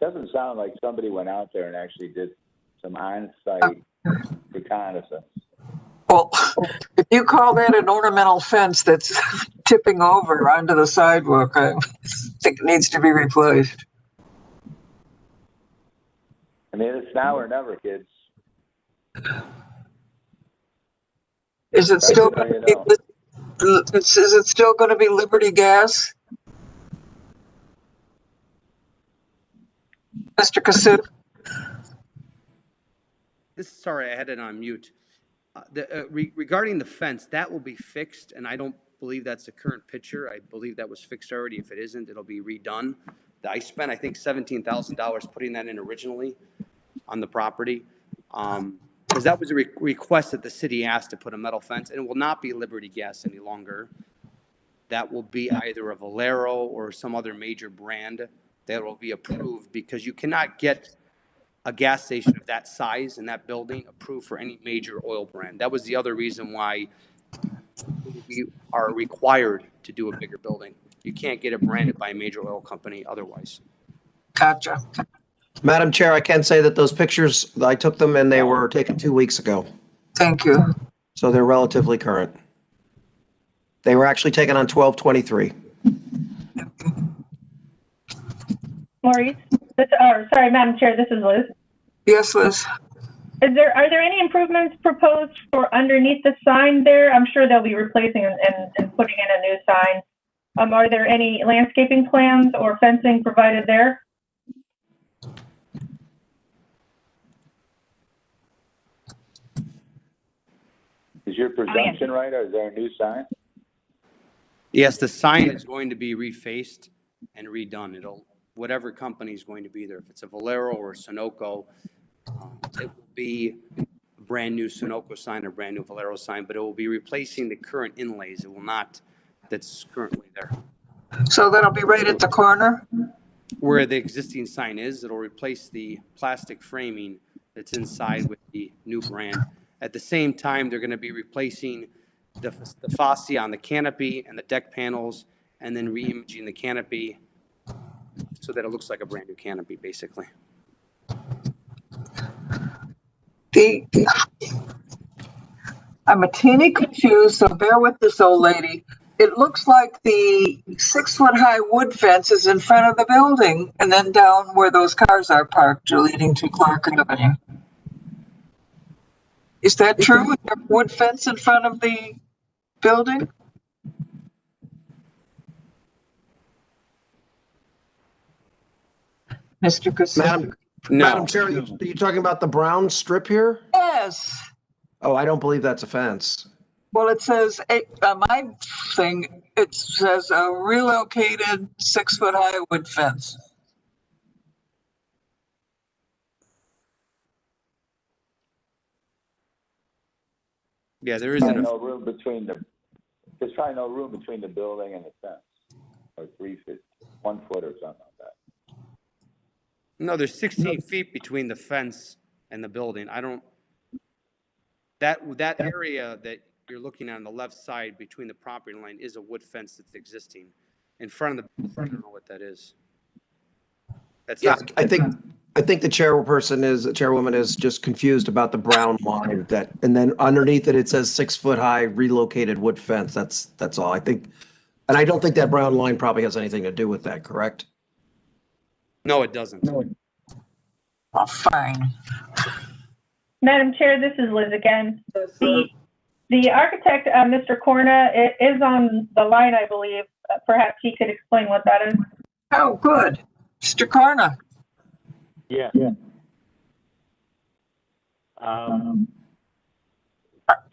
Doesn't sound like somebody went out there and actually did some on-site reconnaissance. Well, if you call that an ornamental fence that's tipping over onto the sidewalk, I think it needs to be replaced. I mean, it's now or never, kids. Is it still going to be, is it still going to be Liberty Gas? Mr. Kassouf? Sorry, I had it on mute. Regarding the fence, that will be fixed, and I don't believe that's the current picture. I believe that was fixed already. If it isn't, it'll be redone. I spent, I think, $17,000 putting that in originally on the property, because that was a request that the city asked to put a metal fence, and it will not be Liberty Gas any longer. That will be either a Valero or some other major brand that will be approved, because you cannot get a gas station of that size in that building approved for any major oil brand. That was the other reason why we are required to do a bigger building. You can't get it branded by a major oil company otherwise. Gotcha. Madam Chair, I can say that those pictures, I took them and they were taken 2 weeks ago. Thank you. So they're relatively current. They were actually taken on 12/23. Maurice? Sorry, Madam Chair, this is Liz. Yes, Liz. Are there any improvements proposed for underneath the sign there? I'm sure they'll be replacing and putting in a new sign. Are there any landscaping plans or fencing provided there? Is your presumption right, or is there a new sign? Yes, the sign is going to be refaced and redone. Whatever company is going to be there, if it's a Valero or a Sunoco, it will be a brand new Sunoco sign or brand new Valero sign, but it will be replacing the current inlays. It will not, that's currently there. So that'll be right at the corner? Where the existing sign is, it'll replace the plastic framing that's inside with the new brand. At the same time, they're going to be replacing the fascia on the canopy and the deck panels, and then re-imaging the canopy so that it looks like a brand new canopy, basically. I'm a teeny confused, so bear with this old lady. It looks like the 6-foot-high wood fence is in front of the building, and then down where those cars are parked are leading to Clark Avenue. Is that true? Is there a wood fence in front of the building? Mr. Cassup? Madam Chair, are you talking about the brown strip here? Yes. Oh, I don't believe that's a fence. Well, it says, my thing, it says a relocated 6-foot-high wood fence. Yeah, there isn't no room between there's probably no room between the building and the fence, or 3 feet, 1 foot or something like that. No, there's 16 feet between the fence and the building. That area that you're looking at on the left side between the property line is a wood fence that's existing. In front of the building, I don't know what that is. That's I think the chairwoman is just confused about the brown line and then underneath it says 6-foot-high relocated wood fence. That's all. I think, and I don't think that brown line probably has anything to do with that, correct? No, it doesn't. Oh, fine. Madam Chair, this is Liz again. The architect, Mr. Corna, is on the line, I believe. Perhaps he could explain what that is. Oh, good. Mr. Corna. Yeah. Are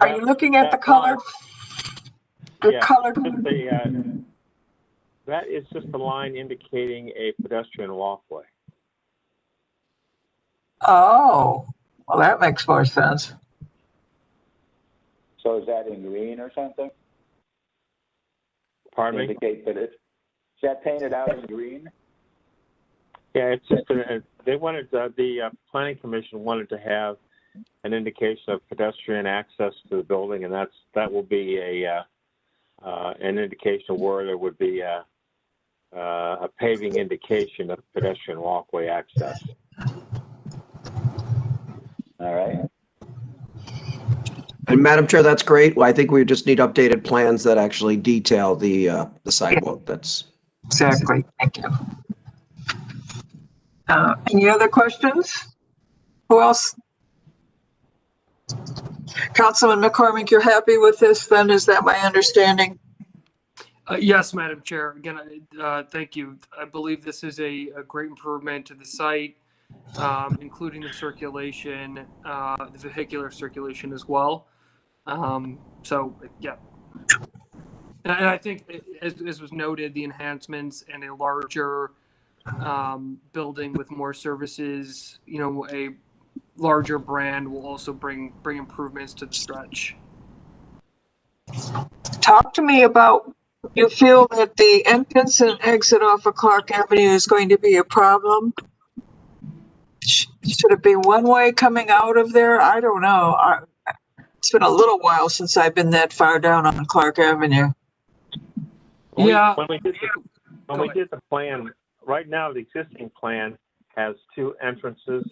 you looking at the color? That is just a line indicating a pedestrian walkway. Oh, well, that makes more sense. So is that in green or something? Pardon me? Indicate that is that painted out in green? Yeah, it's just they wanted the planning commission wanted to have an indication of pedestrian access to the building, and that will be an indication of where there would be a paving indication of pedestrian walkway access. All right. And Madam Chair, that's great. Well, I think we just need updated plans that actually detail the sidewalk. That's exactly. Thank you. Any other questions? Who else? Councilman McCormick, you're happy with this then? Is that my understanding? Yes, Madam Chair. Again, thank you. I believe this is a great improvement to the site, including the circulation, the vehicular circulation as well. So, yeah. And I think, as was noted, the enhancements and a larger building with more services, a larger brand will also bring improvements to the stretch. Talk to me about, you feel that the entrance and exit off of Clark Avenue is going to be a problem? Should it be one way coming out of there? I don't know. It's been a little while since I've been that far down on Clark Avenue. When we did the plan, right now the existing plan has 2 entrances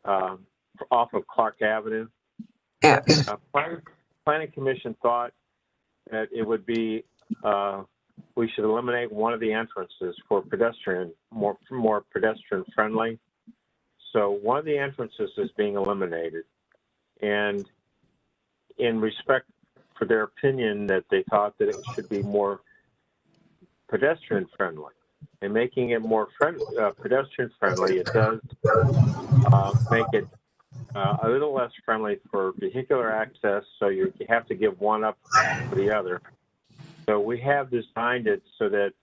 off of Clark Avenue. Yes. Planning Commission thought that it would be we should eliminate one of the entrances for more pedestrian friendly. So one of the entrances is being eliminated, and in respect for their opinion that they thought that it should be more pedestrian friendly, and making it more pedestrian friendly, it does make it a little less friendly for vehicular access, so you have to give one up for the other. So we have designed it so that,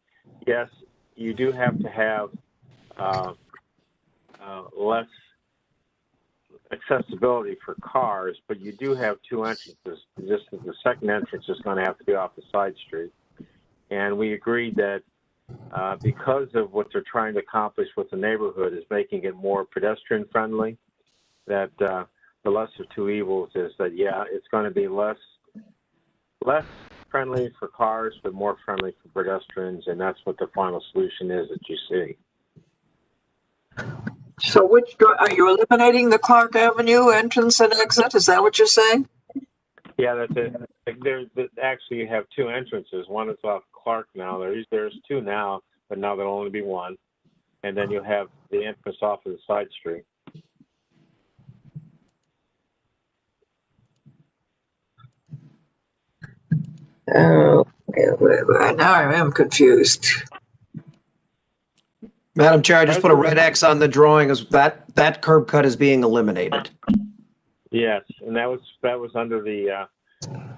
yes, you do have to have less accessibility for cars, but you do have two entrances. Just the second entrance is going to have to be off the side street. And we agreed that because of what they're trying to accomplish with the neighborhood is making it more pedestrian friendly, that the lesser of two evils is that, yeah, it's going to be less friendly for cars, but more friendly for pedestrians, and that's what the final solution is that you see. So are you eliminating the Clark Avenue entrance and exit? Is that what you're saying? Yeah, that's it. Actually, you have two entrances. One is off Clark now. There's two now, but now there'll only be one. And then you have the entrance off of the side street. Oh, now I am confused. Madam Chair, I just put a red X on the drawing as that curb cut is being eliminated. Yes, and that was under the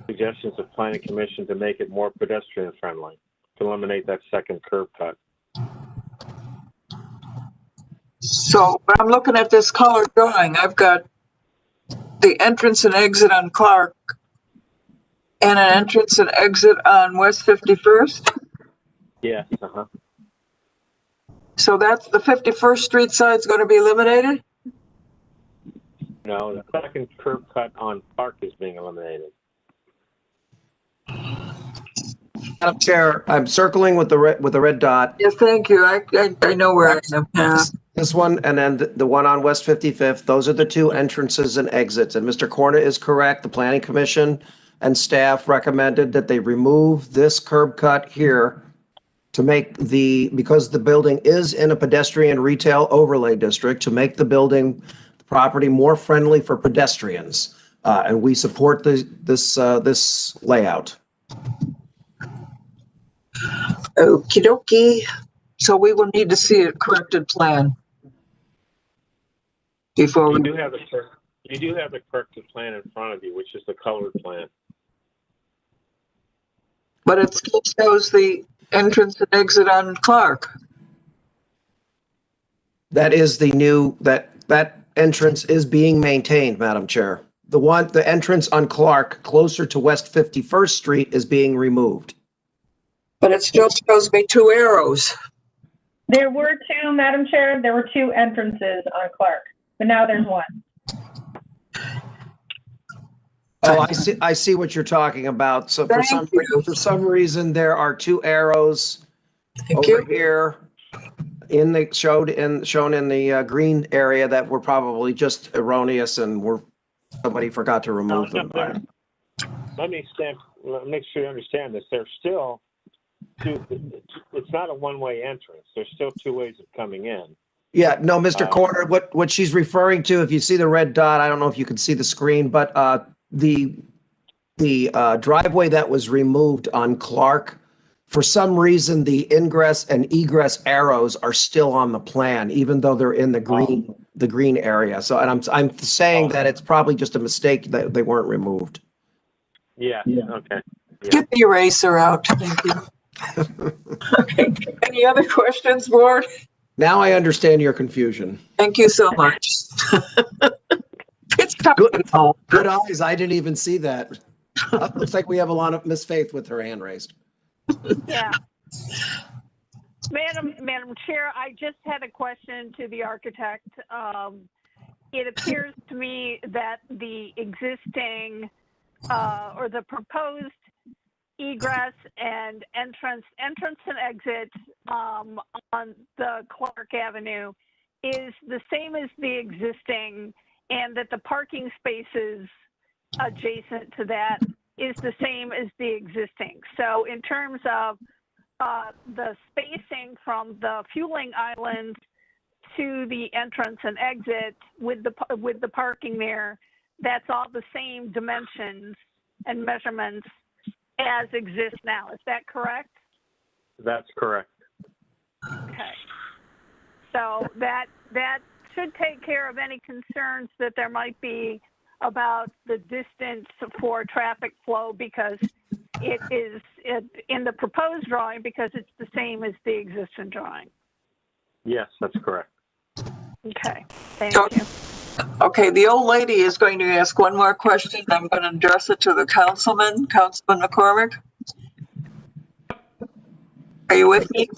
suggestions of Planning Commission to make it more pedestrian friendly, to eliminate that second curb cut. So when I'm looking at this color drawing, I've got the entrance and exit on Clark and an entrance and exit on West 51st. Yes, So that's the 51st Street side is going to be eliminated? No, the second curb cut on Clark is being eliminated. Madam Chair, I'm circling with the red dot. Yes, thank you. I know where I am. Yeah. This one and then the one on West 55th. Those are the two entrances and exits. And Mr. Corner is correct. The Planning Commission and staff recommended that they remove this curb cut here to make because the building is in a pedestrian retail overlay district, to make the property more friendly for pedestrians. And we support this layout. Okie dokie. So we will need to see a corrected plan before we. You do have the corrected plan in front of you, which is the colored plan. But it still shows the entrance and exit on Clark. That is the new, that entrance is being maintained, Madam Chair. The entrance on Clark closer to West 51st Street is being removed. But it still shows me two arrows. There were two, Madam Chair, there were two entrances on Clark, but now there's one. Oh, I see what you're talking about. So for some reason, there are two arrows over here shown in the green area that were probably just erroneous and somebody forgot to remove them. Let me make sure you understand this. There's still it's not a one-way entrance. There's still two ways of coming in. Yeah, no, Mr. Corner, what she's referring to, if you see the red dot, I don't know if you can see the screen, but the driveway that was removed on Clark, for some reason, the ingress and egress arrows are still on the plan, even though they're in the green area. So, and I'm saying that it's probably just a mistake that they weren't removed. Yeah. Okay. Yeah. Get the eraser out. Thank you. Okay. Any other questions, board? Now I understand your confusion. Thank you so much. It's good eyes. I didn't even see that. Looks like we have a lot of Miss Faith with her hand raised. Yeah. Madam Chair, I just had a question to the architect. It appears to me that the existing or the proposed egress and entrance and exit on the Clark Avenue is the same as the existing, and that the parking spaces adjacent to that is the same as the existing. So in terms of the spacing from the fueling island to the entrance and exit with the parking there, that's all the same dimensions and measurements as exists now. Is that correct? That's correct. Okay. So that should take care of any concerns that there might be about the distance for traffic flow, because it is in the proposed drawing, because it's the same as the existing drawing. Yes, that's correct. Okay, thank you. Okay, the old lady is going to ask one more question. I'm going to address it to the Councilman McCormick. Are you with me?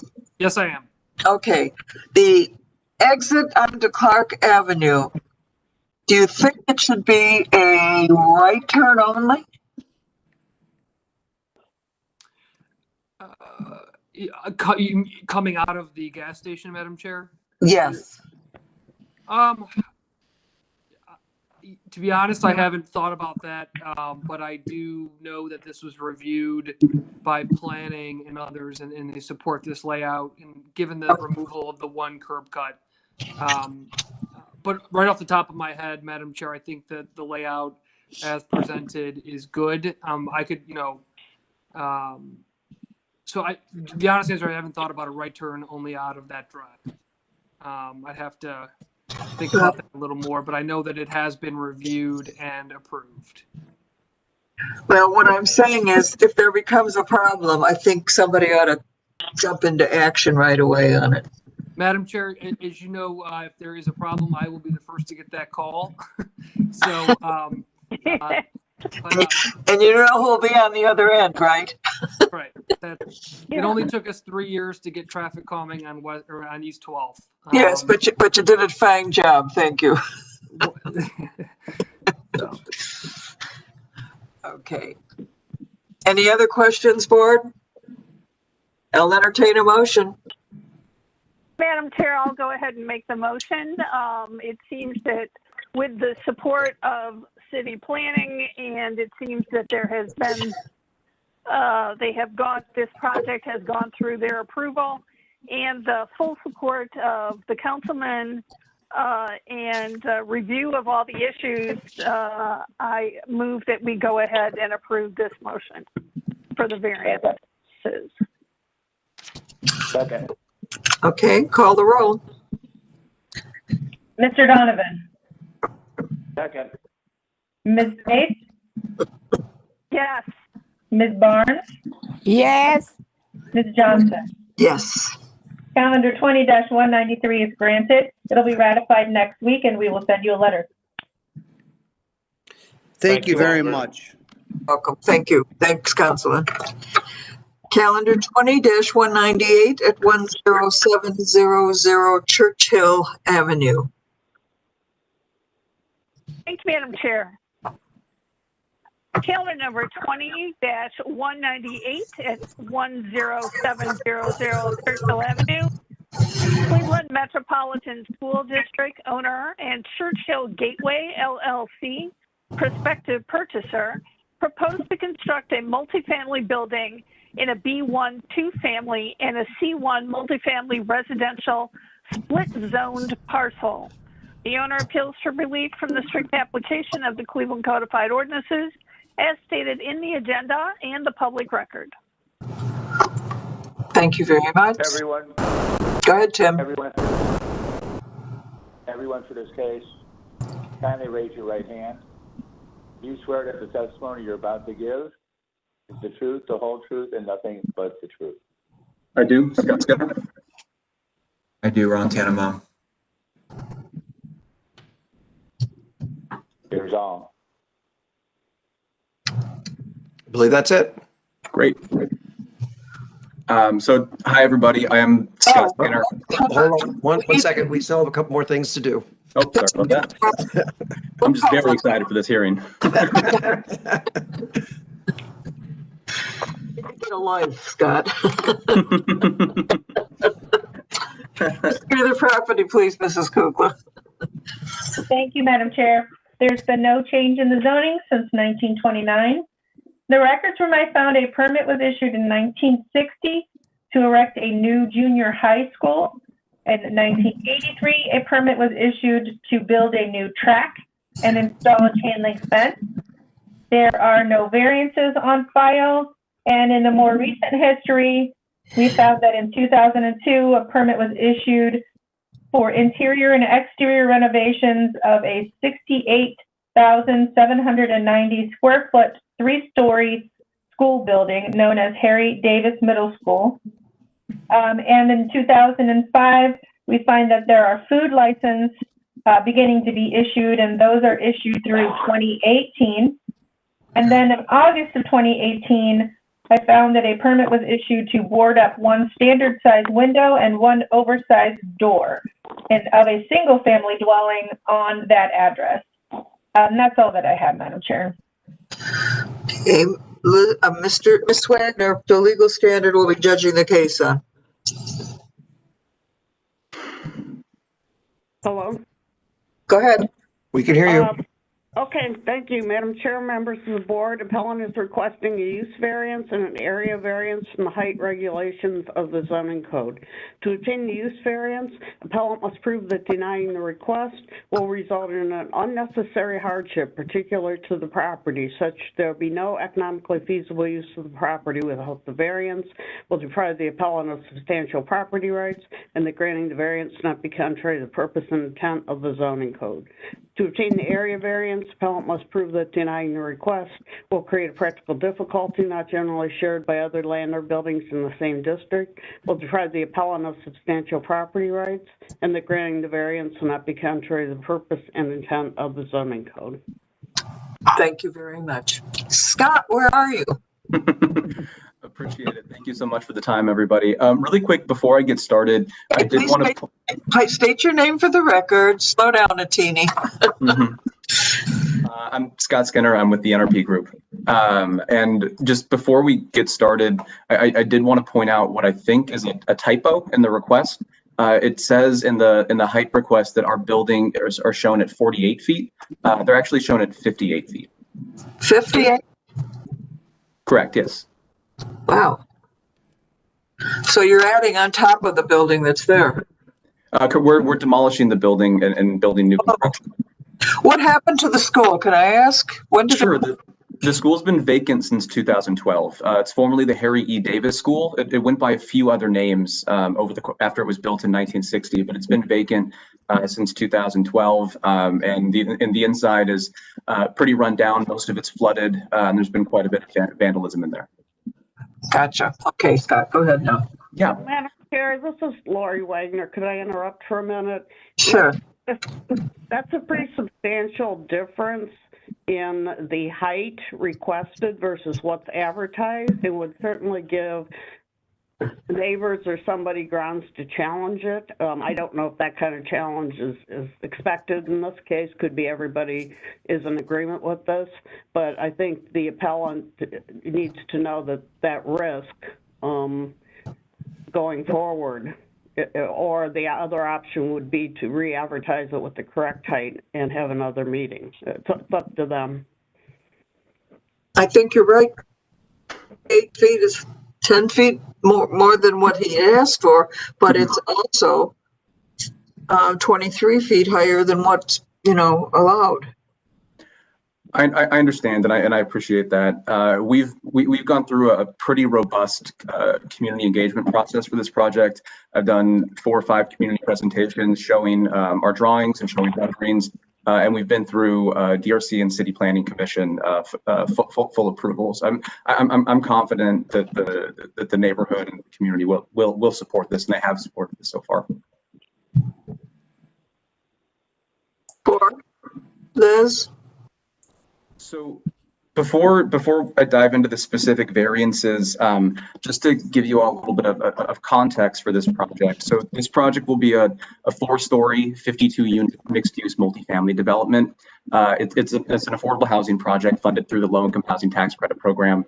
Yes, I am. Okay, the exit onto Clark Avenue, do you think it should be a right turn only? Coming out of the gas station, Madam Chair? Yes. To be honest, I haven't thought about that, but I do know that this was reviewed by planning and others, and they support this layout, and given the removal of the one curb cut. But right off the top of my head, Madam Chair, I think that the layout as presented is good. I could, the honest answer, I haven't thought about a right turn only out of that drive. I'd have to think about that a little more, but I know that it has been reviewed and approved. Well, what I'm saying is if there becomes a problem, I think somebody ought to jump into action right away on it. Madam Chair, as you know, if there is a problem, I will be the first to get that call. So, and you know who'll be on the other end, right? Right. It only took us 3 years to get traffic calming on East 12th. Yes, but you did a fine job. Thank you. Okay. Any other questions, board? I'll entertain a motion. Madam Chair, I'll go ahead and make the motion. It seems that with the support of city planning, and it seems that there has been, this project has gone through their approval, and the full support of the councilman and review of all the issues, I move that we go ahead and approve this motion for the variances. Second. Okay, call the roll. Mr. Donovan, Second. Ms. Bates, Yes. Ms. Barnes, Yes. Ms. Johnson. Yes. Calendar 20-193 is granted. It'll be ratified next week, and we will send you a letter. Thank you very much. Welcome. Thank you. Thanks, Councilman. Calendar 20-198 at 10700 Churchill Avenue. Thanks, Madam Chair. Calendar number 20-198 at 10700 Churchill Avenue. Cleveland Metropolitan School District owner and Churchill Gateway LLC, prospective purchaser, proposed to construct a multifamily building in a B1 two-family and a C1 multifamily residential split-zoned parcel. The owner appeals for relief from the strict application of the Cleveland Codified Ordinances as stated in the agenda and the public record. Thank you very much. Everyone. Go ahead, Tim. Everyone for this case, kindly raise your right hand. Do you swear that the testimony you're about to give is the truth, the whole truth, and nothing but the truth? I do. Scott Skipper. I do. Ron Tannenbaum. Here's all. I believe that's it. Great. So, hi, everybody. I am Scott Skinner. Hold on one second. We still have a couple more things to do. Oh, sorry about that. I'm just very excited for this hearing. Get a life, Scott. Secure the property, please, Mrs. Kukla. Thank you, Madam Chair. There's been no change in the zoning since 1929. The records where I found a permit was issued in 1960 to erect a new junior high school. In 1983, a permit was issued to build a new track and install a chain link fence. There are no variances on file. And in the more recent history, we found that in 2002, a permit was issued for interior and exterior renovations of a 68,790 square foot, 3-story school building known as Harry Davis Middle School. And in 2005, we find that there are food licenses beginning to be issued, and those are issued through 2018. And then in August of 2018, I found that a permit was issued to board up one standard size window and one oversized door of a single family dwelling on that address. That's all that I have, Madam Chair. Okay, Ms. Wagner, the legal standard will be judging the case on. Hello? Go ahead. We can hear you. Okay, thank you, Madam Chair, members of the board. Appellant is requesting a use variance and an area variance from the height regulations of the zoning code. To obtain the use variance, appellant must prove that denying the request will result in an unnecessary hardship particular to the property, such there will be no economically feasible use of the property without the variance, will deprive the appellant of substantial property rights, and that granting the variance not be contrary to the purpose and intent of the zoning code. To obtain the area variance, appellant must prove that denying the request will create a practical difficulty not generally shared by other land or buildings in the same district, will deprive the appellant of substantial property rights, and that granting the variance will not be contrary to the purpose and intent of the zoning code. Thank you very much. Scott, where are you? Appreciate it. Thank you so much for the time, everybody. Really quick, before I get started, I did want to state your name for the record. Slow down a teeny. I'm Scott Skinner. I'm with the NRP group. And just before we get started, I did want to point out what I think is a typo in the request. It says in the height request that our building are shown at 48 feet. They're actually shown at 58 feet. 58? Correct, yes. Wow. So you're adding on top of the building that's there? We're demolishing the building and building new construction. What happened to the school? Can I ask? When did Sure. The school's been vacant since 2012. It's formerly the Harry E. Davis School. It went by a few other names after it was built in 1960, but it's been vacant since 2012. And the inside is pretty run down. Most of it's flooded, and there's been quite a bit of vandalism in there. Gotcha. Okay, Scott, go ahead now. Yeah. Madam Chair, this is Lori Wagner. Could I interrupt for a minute? Sure. That's a pretty substantial difference in the height requested versus what's advertised. It would certainly give neighbors or somebody grounds to challenge it. I don't know if that kind of challenge is expected in this case. Could be everybody is in agreement with this, but I think the appellant needs to know that risk going forward, or the other option would be to re-advertise it with the correct height and have another meeting. It's up to them. I think you're right. 8 feet is 10 feet more than what he asked for, but it's also 23 feet higher than what's, allowed. I understand, and I appreciate that. We've gone through a pretty robust community engagement process for this project. I've done 4 or 5 community presentations showing our drawings and showing renderings, and we've been through DRC and City Planning Commission full approvals. I'm confident that the neighborhood and the community will support this, and they have supported this so far. Liz? So before I dive into the specific variances, just to give you all a little bit of context for this project. So this project will be a 4-story, 52-unit mixed-use multifamily development. It's an affordable housing project funded through the low-income housing tax credit program.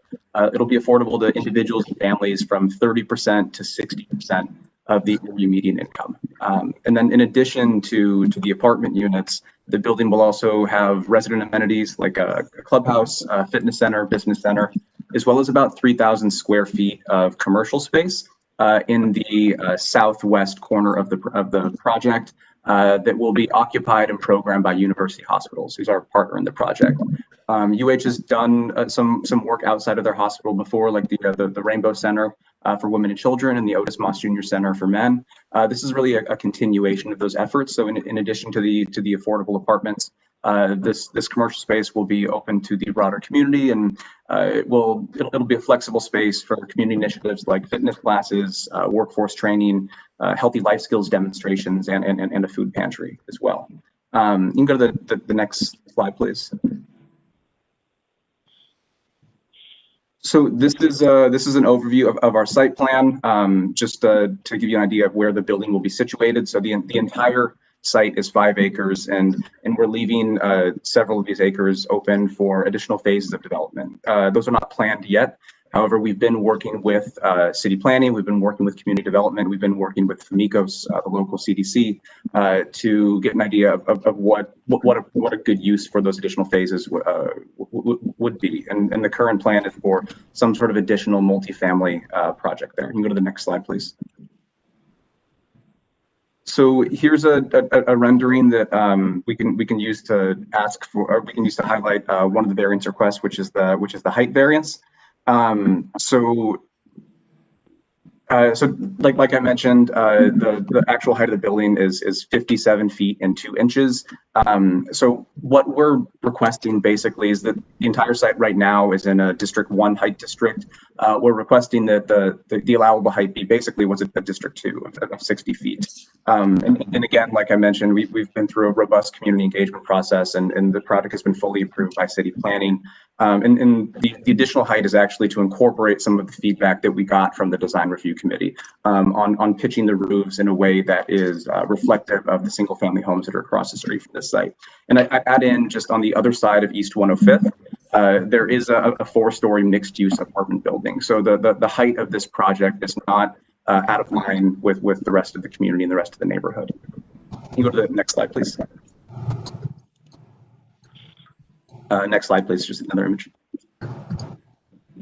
It'll be affordable to individuals and families from 30% to 60% of the median income. And then in addition to the apartment units, the building will also have resident amenities like a clubhouse, a fitness center, business center, as well as about 3,000 square feet of commercial space in the southwest corner of the project. that will be occupied and programmed by University Hospitals, who's our partner in the project. UH has done some work outside of their hospital before, like the Rainbow Center for Women and Children and the Otis Moss Jr. Center for Men. This is really a continuation of those efforts. So in addition to the affordable apartments, this commercial space will be open to the broader community, and it'll be a flexible space for community initiatives like fitness classes, workforce training, healthy life skills demonstrations, and a food pantry as well. You can go to the next slide, please. So this is an overview of our site plan, just to give you an idea of where the building will be situated. So the entire site is 5 acres, and we're leaving several of these acres open for additional phases of development. Those are not planned yet. However, we've been working with city planning, we've been working with community development, we've been working with FAMICOS, the local CDC, to get an idea of what a good use for those additional phases would be. And the current plan is for some sort of additional multifamily project there. You can go to the next slide, please. So here's a rendering that we can use to ask for, or we can use to highlight one of the variance requests, which is the height variance. So like I mentioned, the actual height of the building is 57 feet and 2 inches. So what we're requesting basically is that the entire site right now is in a District 1 height district. We're requesting that the allowable height be basically what's at District 2 of 60 feet. And again, like I mentioned, we've been through a robust community engagement process, and the project has been fully approved by city planning. And the additional height is actually to incorporate some of the feedback that we got from the design review committee on pitching the roofs in a way that is reflective of the single family homes that are across the street from this site. And I add in, just on the other side of East 105th, there is a 4-story mixed use apartment building. So the height of this project is not out of line with the rest of the community and the rest of the neighborhood. Can you go to the next slide, please? Next slide, please. Just another image.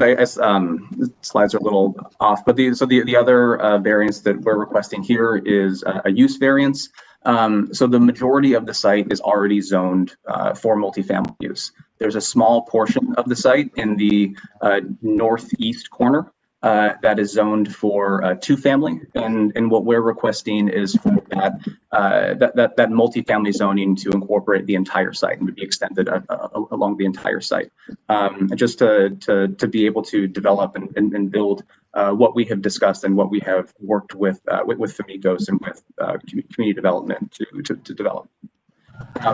I guess the slides are a little off, but the other variance that we're requesting here is a use variance. So the majority of the site is already zoned for multifamily use. There's a small portion of the site in the northeast corner that is zoned for 2-family, and what we're requesting is for that multifamily zoning to incorporate the entire site and to be extended along the entire site, just to be able to develop and build what we have discussed and what we have worked with FAMICOS and with community development to develop.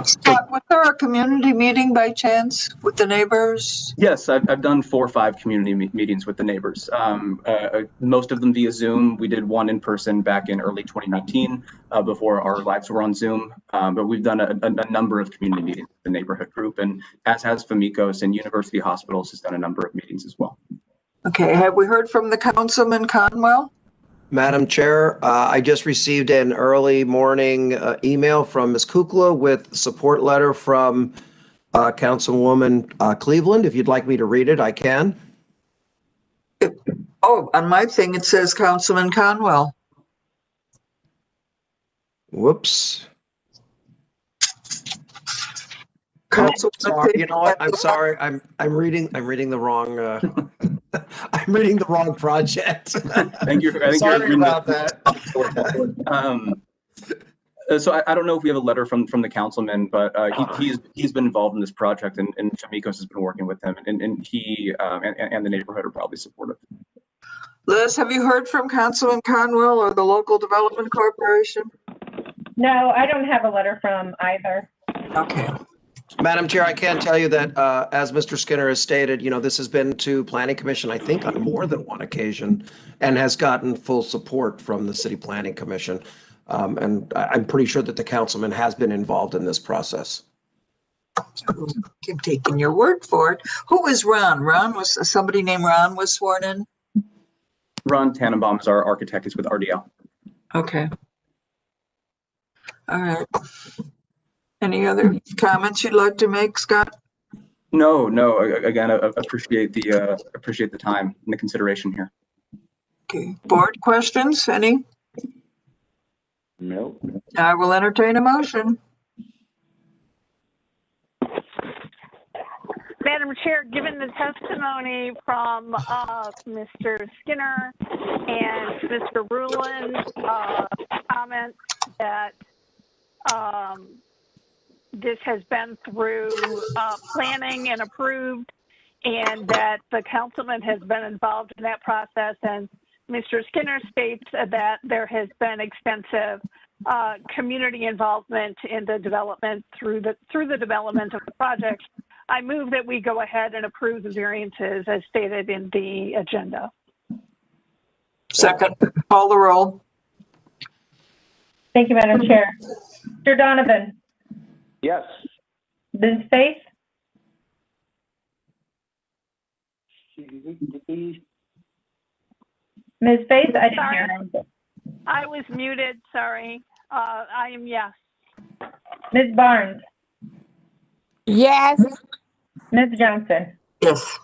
Scott, was there a community meeting by chance with the neighbors? Yes, I've done 4 or 5 community meetings with the neighbors. Most of them via Zoom. We did one in person back in early 2019 before our lives were on Zoom. But we've done a number of community meetings with the neighborhood group, and as has FAMICOS, and University Hospitals has done a number of meetings as well. Okay, have we heard from the Councilman Conwell? Madam Chair, I just received an early morning email from Ms. Kukla with support letter from Councilwoman Cleveland. If you'd like me to read it, I can. Oh, on my thing, it says Councilman Conwell. Whoops. Councilman, you know what? I'm sorry. I'm reading the wrong I'm reading the wrong project. Thank you. I think sorry about that. So I don't know if we have a letter from the councilman, but he's been involved in this project, and FAMICOS has been working with him, and he and the neighborhood are probably supportive. Liz, have you heard from Councilman Conwell or the local development corporation? No, I don't have a letter from either. Okay. Madam Chair, I can tell you that, as Mr. Skinner has stated, this has been to Planning Commission, I think, on more than one occasion, and has gotten full support from the City Planning Commission. And I'm pretty sure that the councilman has been involved in this process. I'm taking your word for it. Who is Ron? Somebody named Ron was sworn in? Ron Tannenbaum is our architect. He's with RDL. Okay. All right. Any other comments you'd like to make, Scott? No. Again, I appreciate the time and the consideration here. Okay. Board questions? Any? Nope. I will entertain a motion. Madam Chair, given the testimony from Mr. Skinner and Mr. Ruland's comments that this has been through planning and approved, and that the councilman has been involved in that process, and Mr. Skinner states that there has been extensive community involvement in the development through the development of the project, I move that we go ahead and approve the variances as stated in the agenda. Second, call the roll. Thank you, Madam Chair. Mr. Donovan, Yes. Ms. Faith, Ms. Faith, I didn't hear her. I was muted, sorry. I am yes. Ms. Barnes, Yes. Ms. Johnson. Yes.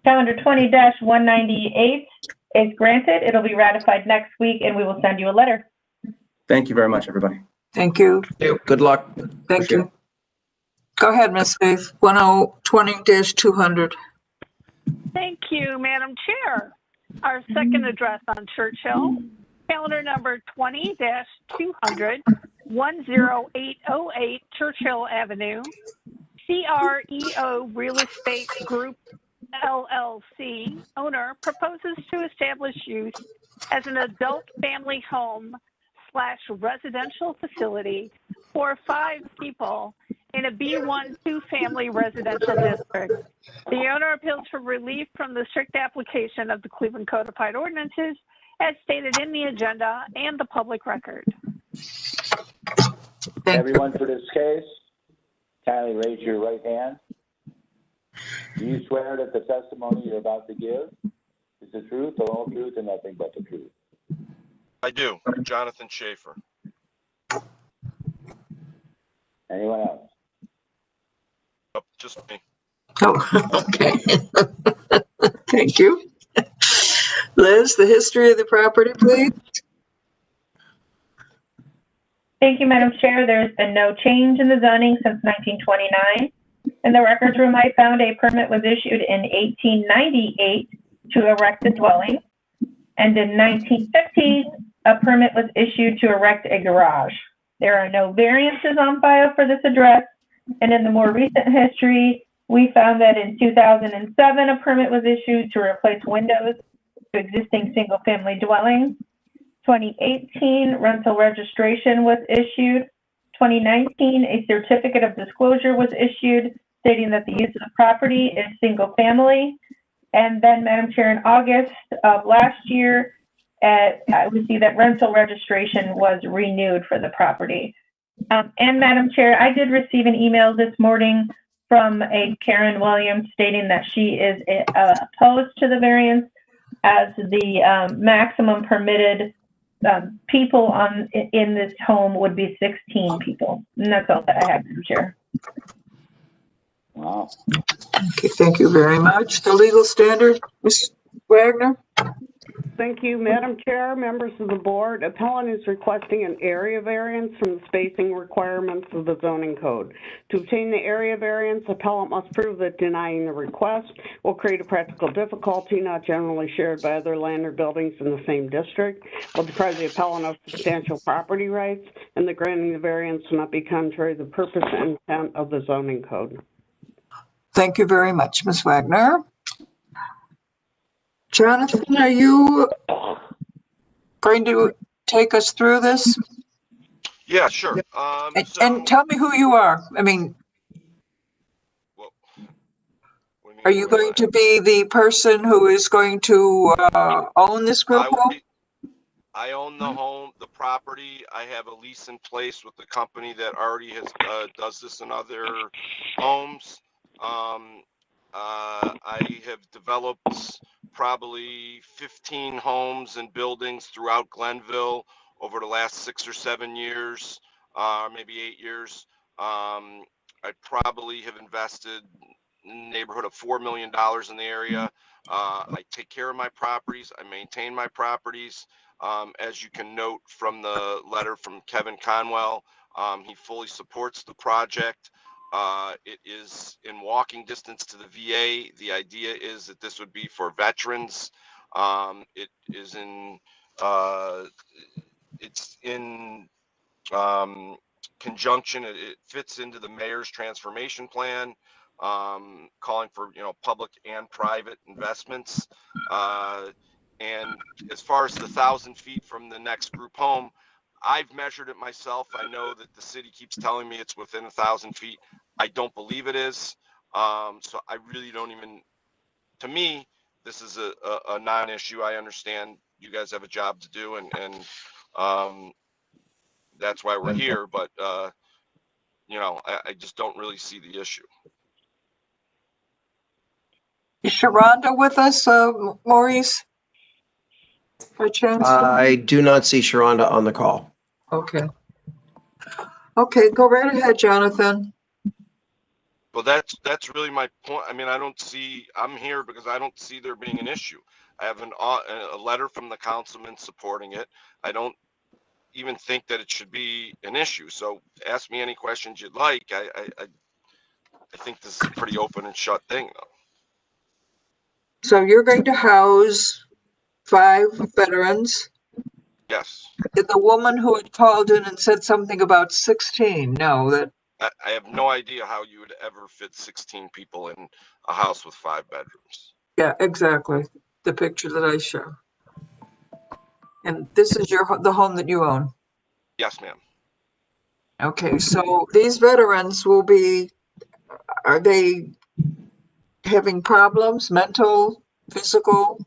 Calendar 20-198 is granted. It'll be ratified next week, and we will send you a letter. Thank you very much, everybody. Thank you. Good luck. Thank you. Go ahead, Ms. Faith. 1020-200. Thank you, Madam Chair. Our second address on Churchill, calendar number 20-200, 10808 Churchill Avenue, CREO Real Estate Group LLC owner proposes to establish use as an adult family home / residential facility for 5 people in a B1 2-family residential district. The owner appeals for relief from the strict application of the Cleveland Codified Ordinances as stated in the agenda and the public record. Everyone for this case, kindly raise your right hand. Do you swear that the testimony you're about to give is the truth, the whole truth, and nothing but the truth? I do. Jonathan Schaefer. Anyone else? Oh, just me. Oh, okay. Thank you. Liz, the history of the property, please. Thank you, Madam Chair. There's been no change in the zoning since 1929. In the records room, I found a permit was issued in 1898 to erect a dwelling. And in 1950, a permit was issued to erect a garage. There are no variances on file for this address. And in the more recent history, we found that in 2007, a permit was issued to replace windows to existing single-family dwellings. 2018, rental registration was issued. 2019, a certificate of disclosure was issued stating that the use of the property is single-family. And then, Madam Chair, in August of last year, we see that rental registration was renewed for the property. And Madam Chair, I did receive an email this morning from a Karen Williams stating that she is opposed to the variance as the maximum permitted people in this home would be 16 people. And that's all that I have, Madam Chair. Wow. Okay, thank you very much. The legal standard, Ms. Wagner? Thank you, Madam Chair, members of the board. Appellant is requesting an area variance from the spacing requirements of the zoning code. To obtain the area variance, appellant must prove that denying the request will create a practical difficulty not generally shared by other land or buildings in the same district, will deprive the appellant of substantial property rights, and the granting the variance will not be contrary to the purpose and intent of the zoning code. Thank you very much, Ms. Wagner. Jonathan, are you going to take us through this? Yeah, sure. And tell me who you are. I mean, are you going to be the person who is going to own this group home? I own the home, the property. I have a lease in place with the company that already has does this in other homes. I have developed probably 15 homes and buildings throughout Glenville over the last 6 or 7 years, maybe 8 years. I probably have invested in the neighborhood of $4 million in the area. I take care of my properties. I maintain my properties. As you can note from the letter from Kevin Conwell, he fully supports the project. It is in walking distance to the VA. The idea is that this would be for veterans. It is in, it's in conjunction. It fits into the mayor's transformation plan, calling for, you know, public and private investments. And as far as the 1,000 feet from the next group home, I've measured it myself. I know that the city keeps telling me it's within 1,000 feet. I don't believe it is. So I really don't even, to me, this is a non-issue. I understand you guys have a job to do, and that's why we're here. But you know, I just don't really see the issue. Is Sharonda with us, Maurice? By chance? I do not see Sharonda on the call. Okay. Okay, go right ahead, Jonathan. Well, that's really my point. I mean, I'm here because I don't see there being an issue. I have a letter from the councilman supporting it. I don't even think that it should be an issue. So ask me any questions you'd like. I think this is a pretty open and shut thing, though. So you're going to house 5 veterans. Yes. The woman who had called in and said something about 16, no, that. I have no idea how you would ever fit 16 people in a house with 5 bedrooms. Yeah, exactly. The picture that I show. And this is the home that you own. Yes, ma'am. Okay, so these veterans are they having problems, mental, physical?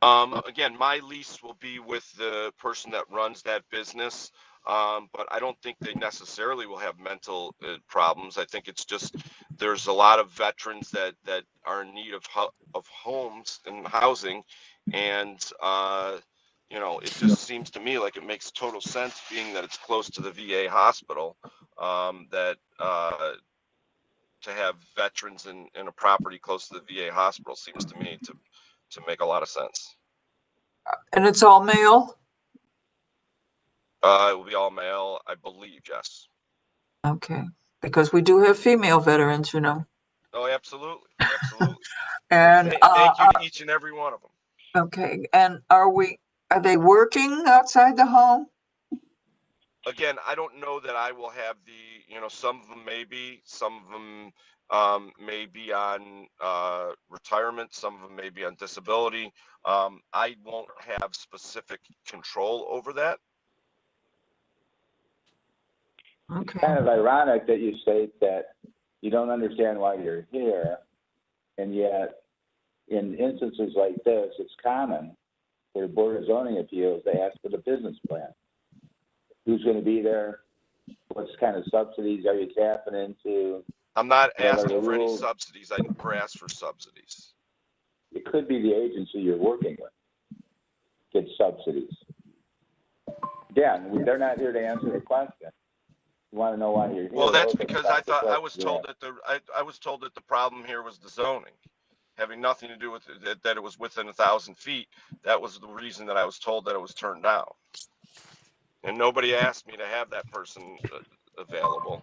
Again, my lease will be with the person that runs that business. But I don't think they necessarily will have mental problems. I think it's just there's a lot of veterans that are in need of homes and housing, and you know, it just seems to me like it makes total sense, being that it's close to the VA hospital, that to have veterans in a property close to the VA hospital seems to me to make a lot of sense. And it's all male? It will be all male, I believe, yes. Okay, because we do have female veterans, you know. Oh, absolutely, absolutely. And thank you to each and every one of them. okay, and are they working outside the home? Again, I don't know that I will have the, you know, some of them may be, some of them may be on retirement, some of them may be on disability. I won't have specific control over that. It's kind of ironic that you state that you don't understand why you're here, and yet in instances like this, it's common for the Board of Zoning Appeals to ask for the business plan. Who's going to be there? What kind of subsidies are you tapping into? I'm not asking for any subsidies. I never asked for subsidies. It could be the agency you're working with gets subsidies. Again, they're not here to answer the question. You want to know why you're here? Well, that's because I thought I was told that I was told that the problem here was the zoning, having nothing to do with it, that it was within 1,000 feet. That was the reason that I was told that it was turned down, and nobody asked me to have that person available.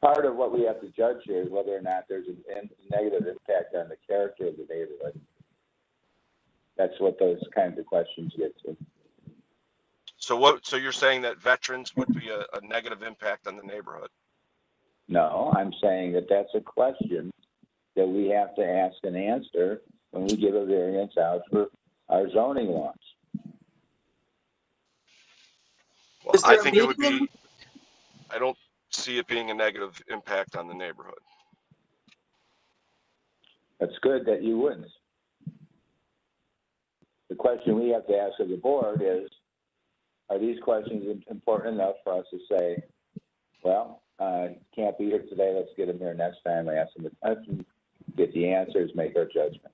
Part of what we have to judge here is whether or not there's a negative impact on the character of the neighborhood. That's what those kinds of questions get to. So you're saying that veterans would be a negative impact on the neighborhood? No, I'm saying that that's a question that we have to ask and answer when we give a variance out for our zoning laws. Well, I think it would be, I don't see it being a negative impact on the neighborhood. That's good that you wouldn't. The question we have to ask of the board is, are these questions important enough for us to say, well, can't be here today, let's get him here next time, ask him the question, get the answers, make our judgment.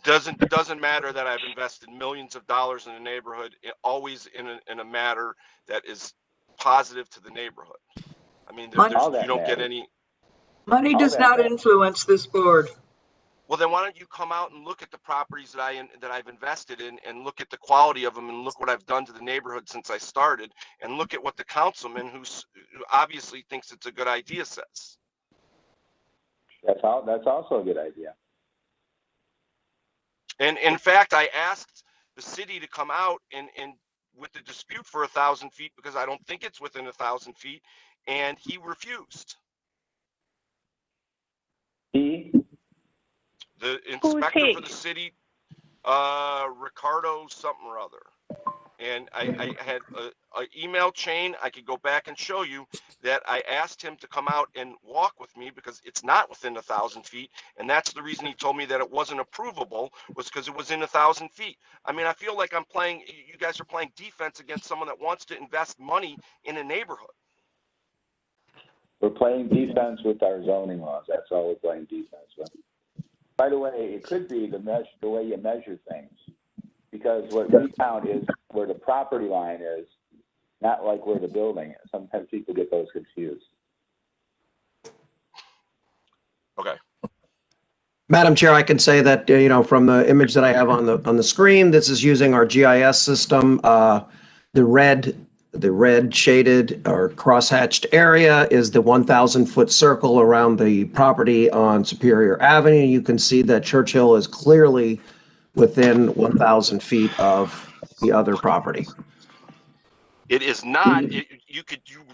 Doesn't matter that I've invested millions of dollars in a neighborhood, always in a matter that is positive to the neighborhood. I mean, you don't get any. Money All does that not matters. influence this board. Well, then why don't you come out and look at the properties that I've invested in, and look at the quality of them, and look what I've done to the neighborhood since I started, and look at what the councilman who obviously thinks it's a good idea says. That's also a good idea. And in fact, I asked the city to come out and with the dispute for 1,000 feet, because I don't think it's within 1,000 feet, and he refused. The inspector for the city, Ricardo something or other. And I had an email chain. I could go back and show you that I asked him to come out and walk with me because it's not within 1,000 feet. And that's the reason he told me that it wasn't approvable, was because it was in 1,000 feet. I mean, I feel like you guys are playing defense against someone that wants to invest money in a neighborhood. We're playing defense with our zoning laws. That's all we're playing defense with. By the way, it could be the way you measure things, because what we count is where the property line is, not like where the building is. Sometimes people get those confused. Okay. Madam Chair, I can say that, from the image that I have on the screen, this is using our GIS system. The red shaded or crosshatched area is the 1,000-foot circle around the property on Superior Avenue. You can see that Churchill is clearly within 1,000 feet of the other property. It is not. You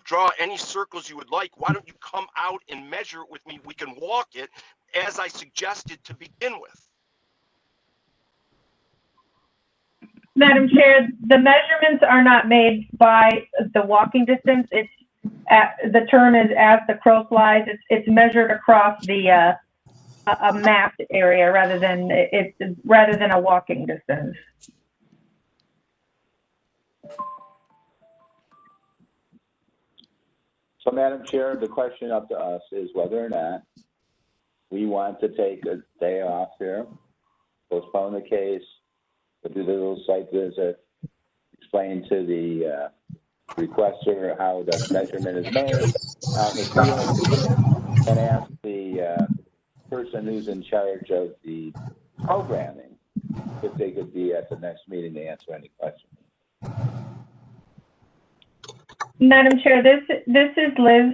draw any circles you would like. Why don't you come out and measure it with me? We can walk it as I suggested to begin with. Madam Chair, the measurements are not made by the walking distance. It's the term is as the crow flies. It's measured across the a mapped area rather than a walking distance. So, Madam Chair, the question up to us is whether or not we want to take a day off here, postpone the case, we'll do the little site visit, explain to the requester how the measurement is made out in the field, and ask the person who's in charge of the programming if they could be at the next meeting to answer any questions. Madam Chair, this is Liz.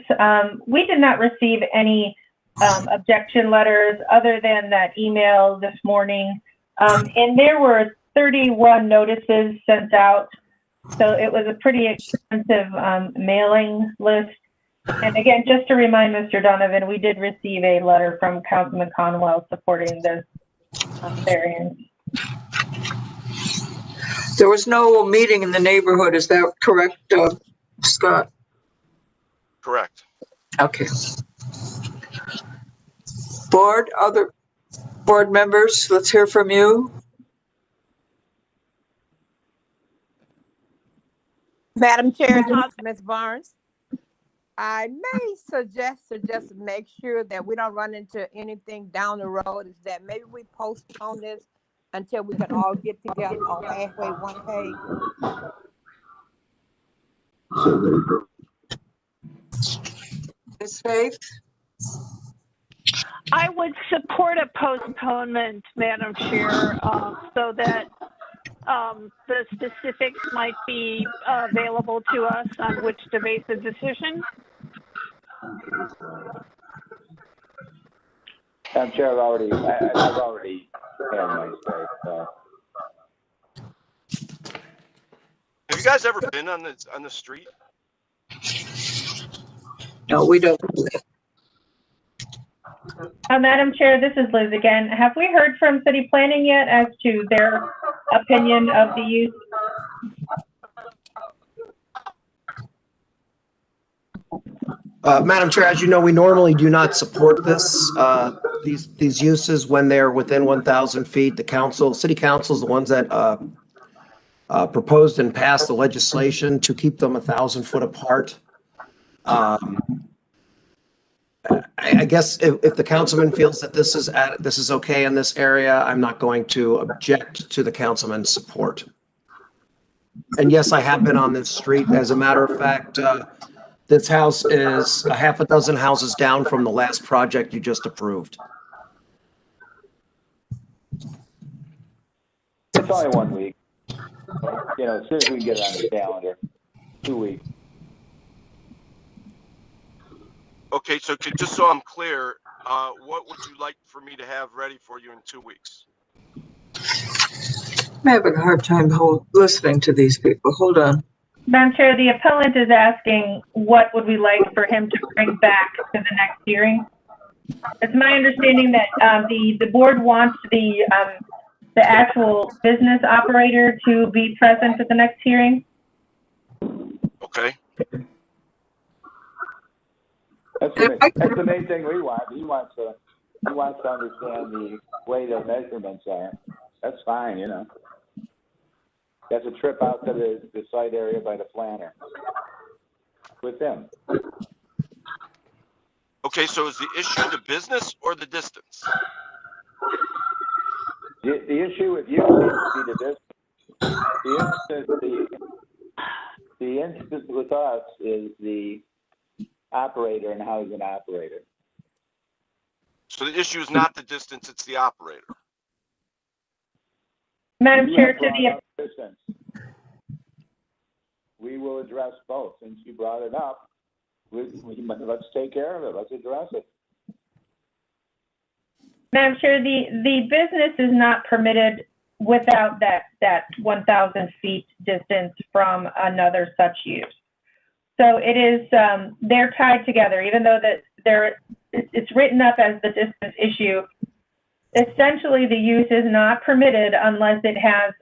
We did not receive any objection letters other than that email this morning. And there were 31 notices sent out. So it was a pretty extensive mailing list. And again, just to remind Mr. Donovan, we did receive a letter from Councilman Conwell supporting this variance. There was no meeting in the neighborhood, is that correct, Scott? Correct. Okay. Other board members, let's hear from you. Madam Chair, Ms. Barnes, I may suggest to just make sure that we don't run into anything down the road, is that maybe we postpone this until we can all get together on halfway one page. Ms. Faith? I would support a postponement, Madam Chair, so that the specifics might be available to us on which to base a decision. I'm sure I've already had my say. So. Have you guys ever been on the street? No, we don't. Madam Chair, this is Liz again. Have we heard from city planning yet as to their opinion of the use? Madam Chair, as you know, we normally do not support these uses when they're within 1,000 feet. City council is the ones that proposed and passed the legislation to keep them 1,000 foot apart. I guess if the councilman feels that this is okay in this area, I'm not going to object to the councilman's support. And yes, I have been on this street. As a matter of fact, This house is a half a dozen houses down from the last project you just approved. It's only 1 week. You know, as soon as we can get it on the calendar, 2 weeks. Okay, so just so I'm clear, what would you like for me to have ready for you in 2 weeks? I'm having a hard time listening to these people. Hold on. Madam Chair, the appellant is asking what would we like for him to bring back to the next hearing? It's my understanding that the board wants the actual business operator to be present at the next hearing. Okay. That's the main thing we want. He wants to understand the way the measurements are. That's fine, you know. That's a trip out to the site area by the planner with them. Okay, so is the issue the business or the distance? The issue with you seems to be the distance. The instance with us is the operator and how he's an operator. So the issue is not the distance, it's the operator. Madam Chair, to the distance. We will address both. Since you brought it up, let's take care of it. Let's address it. Madam Chair, the business is not permitted without that 1,000 feet distance from another such use. So it is, they're tied together, even though it's written up as the distance issue. Essentially, the use is not permitted unless it has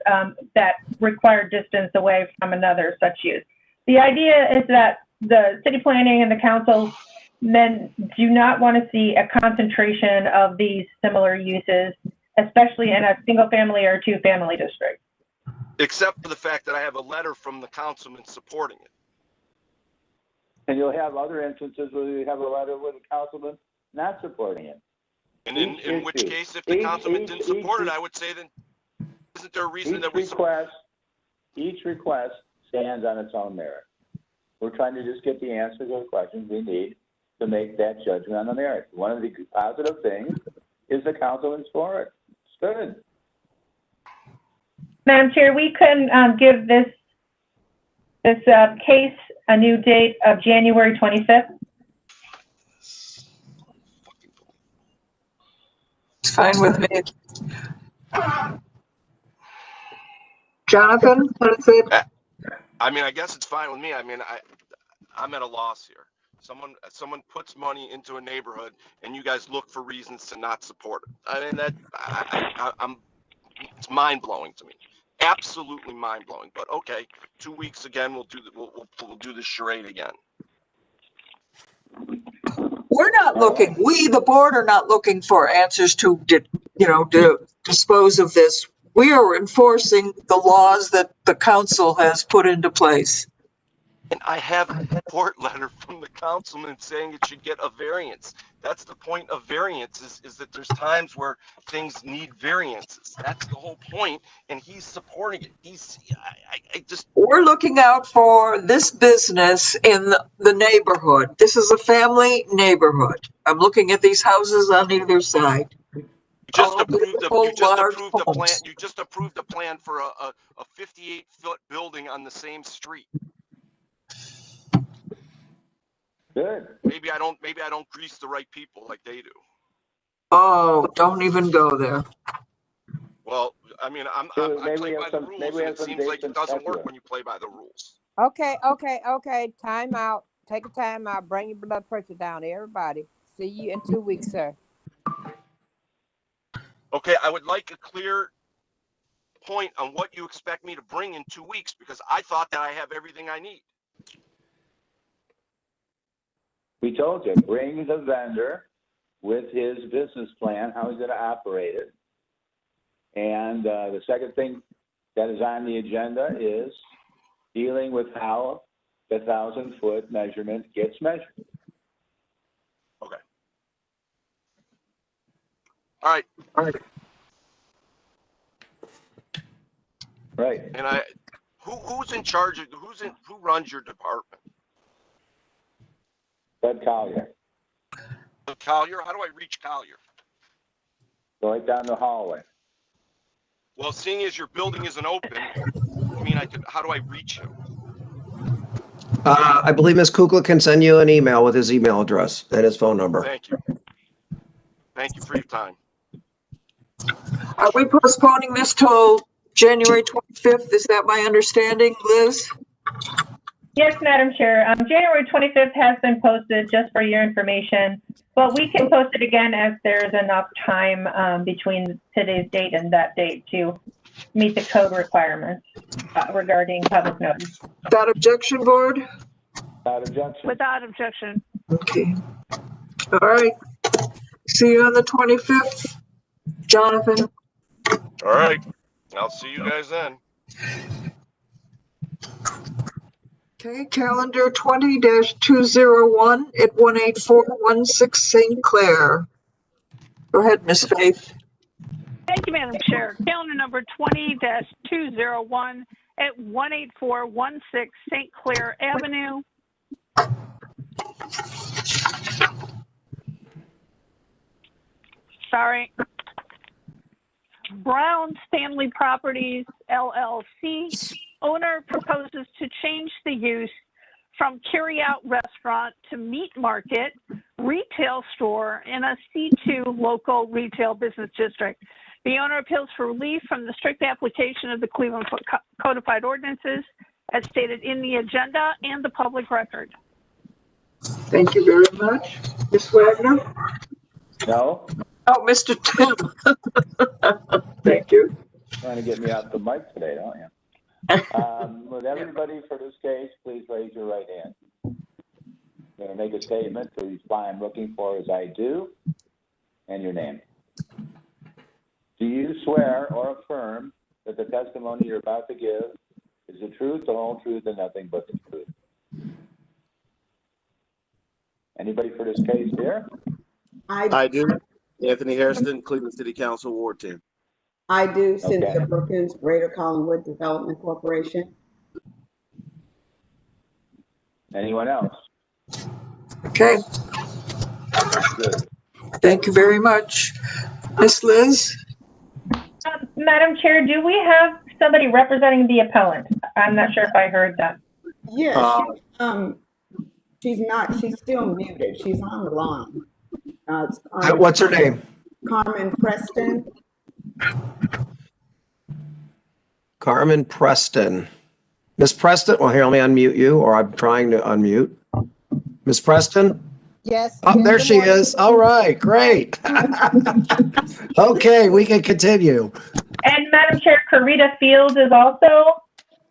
that required distance away from another such use. The idea is that the city planning and the council men do not want to see a concentration of these similar uses, especially in a single family or two family district. Except for the fact that I have a letter from the councilman supporting it. And you'll have other instances where you have a letter with a councilman not supporting it. And in which case, if the councilman didn't support it, I would say then, isn't there a reason that each request stands on its own merit. We're trying to just get the answers to the questions we need to make that judgment on the merit. One of the positive things is the councilman's for it. It's good. Madam Chair, we can give this case a new date of January 25th. It's fine with me. Jonathan, what is it? I mean, I guess it's fine with me. I mean, I'm at a loss here. Someone puts money into a neighborhood, and you guys look for reasons to not support it. I mean, it's mind blowing to me. Absolutely mind blowing. But okay, 2 weeks again. We'll do this charade again. We're not looking, we, the board, are not looking for answers to dispose of this. We are enforcing the laws that the council has put into place. And I have a support letter from the councilman saying it should get a variance. That's the point of variance is that there's times where things need variances. That's the whole point, and he's supporting it. We're looking out for this business in the neighborhood. This is a family neighborhood. I'm looking at these houses on either side. You just approved the plan. You just approved a plan for a 58-foot building on the same street. Good. Maybe I don't grease the right people like they do. Oh, don't even go there. Well, I mean, I play by the rules, and it seems like it doesn't work when you play by the rules. Okay. Time out. Take a time out. Bring your blood pressure down, everybody. See you in 2 weeks, sir. Okay, I would like a clear point on what you expect me to bring in 2 weeks, because I thought that I have everything I need. We told you, bring the vendor with his business plan, how he's going to operate it. And the second thing that is on the agenda is dealing with how the 1,000-foot measurement gets measured. Okay. All right. Right. And who's in charge of who runs your department? Bud Collier. Collier, how do I reach Collier? Go right down the hallway. Well, seeing as your building isn't open, I mean, how do I reach him? I believe Ms. Kukla can send you an email with his email address and his phone number. Thank you. Thank you for your time. Are we postponing this till January 25th? Is that my understanding, Liz? Yes, Madam Chair. January 25th has been posted just for your information, but we can post it again as there's enough time between today's date and that date to meet the code requirements regarding public notice. Without objection, board? Without objection. Without objection. Okay. All right. See you on the 25th, Jonathan. All right. I'll see you guys then. Okay, calendar 20-201 at 18416 St. Clair. Go ahead, Miss Faith. Thank you, Madam Chair. Calendar number 20-201 at 18416 St. Clair Avenue. Sorry. Brown Stanley Properties, LLC. Owner proposes to change the use from carry-out restaurant to meat market, retail store in a C2 local retail business district. The owner appeals for relief from the strict application of the Cleveland Codified Ordinances as stated in the agenda and the public record. Thank you very much. Ms. Wagner? No? Oh, Mr. Tim. Thank you. Trying to get me off the mic today, don't you? Would everybody for this case please raise your right hand? I'm going to make a statement to reply I'm looking for as I do, and your name. Do you swear or affirm that the testimony you're about to give is the truth, the whole truth, and nothing but the truth? Anybody for this case here? I do. Anthony Hairston, Cleveland City Council, Ward 10. I do. Okay. Cynthia Brookins, Greater Collinwood Development Corporation. Anyone else? Okay. Good. Thank you very much. Miss Liz? Madam Chair, do we have somebody representing the appellant? I'm not sure if I heard that. Yeah, she's not, she's still muted. She's on the line. What's her name? Carmen Preston. Carmen Preston. Miss Preston, well, here, let me unmute you, or I'm trying to unmute. Miss Preston? Yes. Oh, there she is. All right, great. Okay, we can continue. And Madam Chair, Carita Fields is also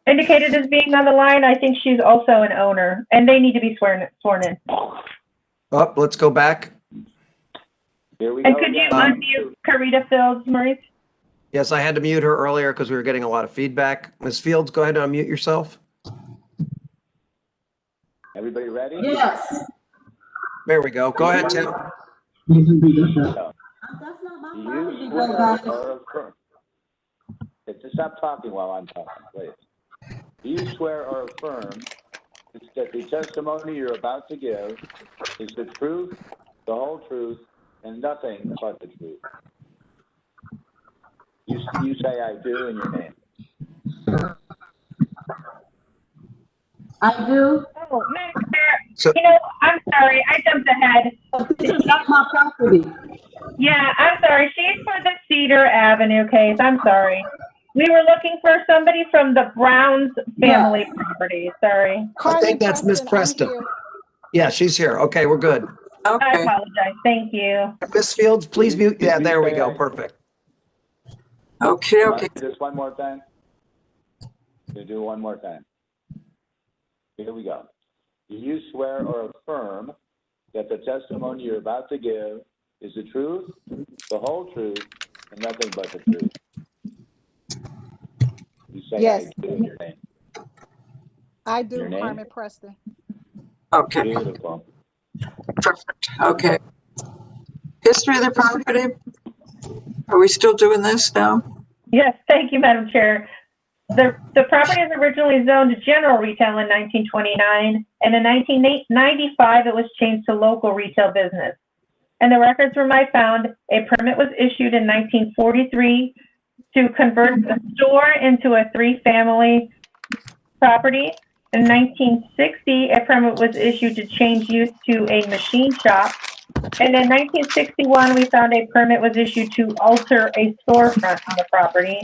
indicated as being on the line. I think she's also an owner, and they need to be sworn in. Oh, let's go back. Here we And go could you again. unmute Carita Fields, Maurice? Yes, I had to mute her earlier because we were getting a lot of feedback. Ms. Fields, go ahead and unmute yourself. Everybody ready? Yes. There we go. Go ahead, Tim. Do you swear or affirm? Just stop talking while I'm talking, please. Do you swear or affirm that the testimony you're about to give is the truth, the whole truth, and nothing but the truth? You say I do in your name. I do. Oh, Madam Chair, I'm sorry, I jumped ahead. It's not my property. Yeah, I'm sorry. She's for the Cedar Avenue case. I'm sorry. We were looking for somebody from the Browns family property. Sorry. I think that's Miss Preston. Yeah, she's here. Okay, we're good. I apologize. Thank you. Miss Fields, please mute. Yeah, there we go. Perfect. Okay, okay. Just one more time. We'll do one more time. Here we go. Do you swear or affirm that the testimony you're about to give is the truth, the whole truth, and nothing but the truth? You say Yes. I do in your name. I do, Your name? Carmen Preston. Okay, Beautiful. perfect. Okay. History of the property? Are we still doing this now? Yes, thank you, Madam Chair. The property was originally zoned general retail in 1929, and in 1995 it was changed to local retail business. And the records where I found, a permit was issued in 1943 to convert the store into a 3-family property. In 1960, a permit was issued to change use to a machine shop. And in 1961, we found a permit was issued to alter a storefront on the property.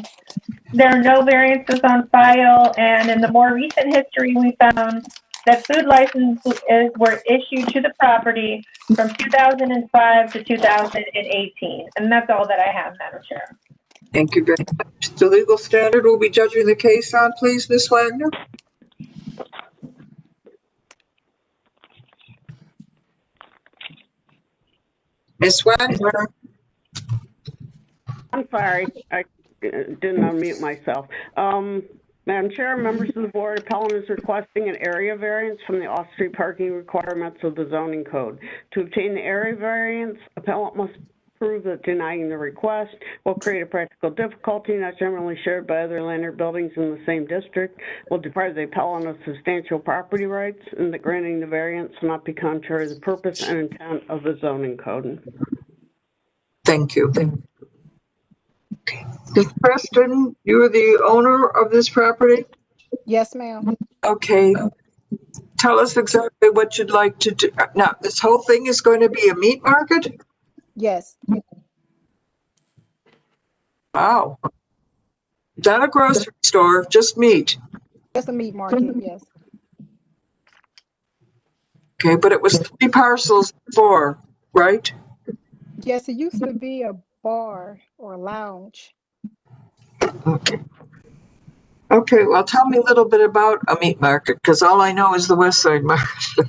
There are no variances on file, and in the more recent history, we found that food licenses were issued to the property from 2005 to 2018. And that's all that I have, Madam Chair. Thank you very much. The legal standard will be judging the case on, please, Ms. Wagner. Ms. Wagner. I'm sorry, I didn't unmute myself. Madam Chair, members of the board, appellant is requesting an area variance from the off-street parking requirements of the zoning code. To obtain the area variance, appellant must prove that denying the request will create a practical difficulty not generally shared by other land or buildings in the same district, will deprive the appellant of substantial property rights, and that granting the variance will not be contrary to the purpose and intent of the zoning code. Thank you. Ms. Preston, you're the owner of this property? Yes, ma'am. Okay. Tell us exactly what you'd like to do. Now, this whole thing is going to be a meat market? Yes. Wow. Not a grocery store, just meat. Just a meat market, yes. Okay, but it was 3 parcels before, right? Yes, it used to be a bar or lounge. Okay. Okay, well, tell me a little bit about a meat market, because all I know is the West Side Market.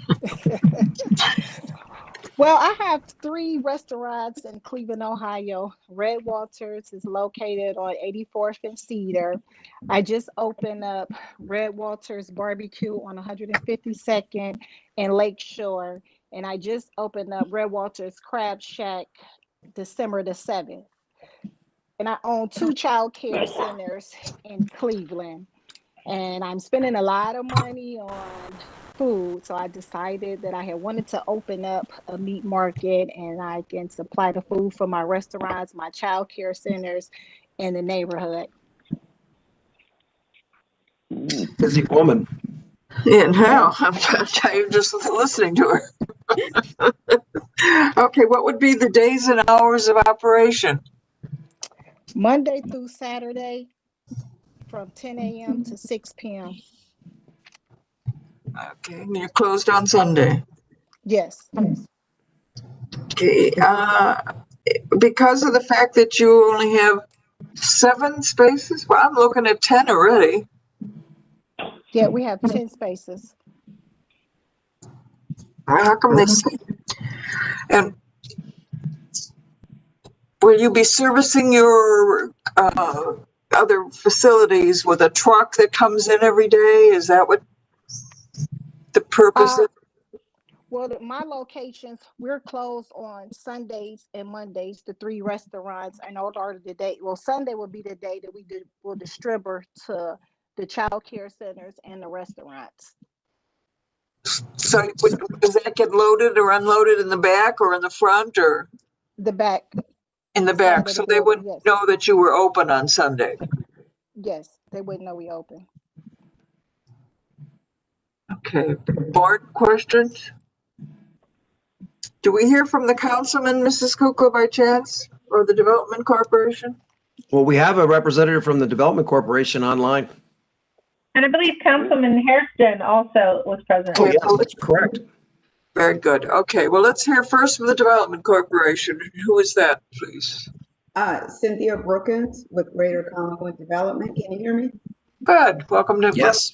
Well, I have 3 restaurants in Cleveland, Ohio. Red Walters is located on 84th and Cedar. I just opened up Red Walters Barbecue on 152nd and Lakeshore. And I just opened up Red Walters Crab Shack December the 7th. And I own 2 child care centers in Cleveland. And I'm spending a lot of money on food. So I decided that I had wanted to open up a meat market and I can supply the food for my restaurants, my child care centers in the neighborhood. Busy woman. Yeah, now I'm tired just listening to her. Okay, what would be the days and hours of operation? Monday through Saturday from 10 a.m. to 6 p.m. Okay, and you're closed on Sunday? Yes. Okay, because of the fact that you only have 7 spaces, well, I'm looking at 10 already. Yeah, we have 10 spaces. How come they say? And will you be servicing your other facilities with a truck that comes in every day? Is that what the purpose is? Well, my locations, we're closed on Sundays and Mondays, the 3 restaurants. And those are the day. Well, Sunday will be the day that we will distribute to the child care centers and the restaurants. So does that get loaded or unloaded in the back or in the front or? The back. In the back, so they would know that you were open on Sunday? Yes, they wouldn't know we open. Okay, board questions? Do we hear from the councilman, Mrs. Kukla, by chance, or the Development Corporation? Well, we have a representative from the Development Corporation online. And I believe Councilman Hairston also was present. Oh, yes, that's correct. Very good. Okay, well, let's hear first from the Development Corporation. Who is that, please? Cynthia Brookins with Greater Commonwealth Development. Can you hear me? Good. Welcome to. Yes.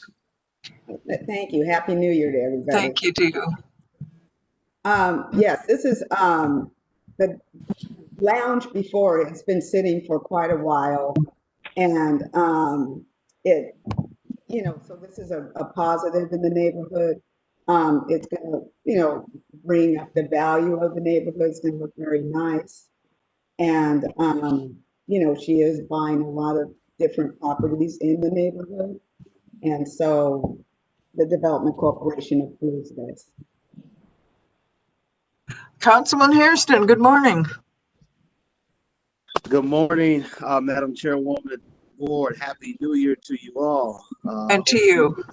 Thank you. Happy New Year to everybody. Thank you to you. Yes, this is the lounge before. It's been sitting for quite a while, and so this is a positive in the neighborhood. It's gonna, bring up the value of the neighborhood. It's gonna look very nice. And, she is buying a lot of different properties in the neighborhood. And so the Development Corporation approves this. Councilman Hairston, good morning. Good morning, Madam Chairwoman, Board. Happy New Year to you all. And to you.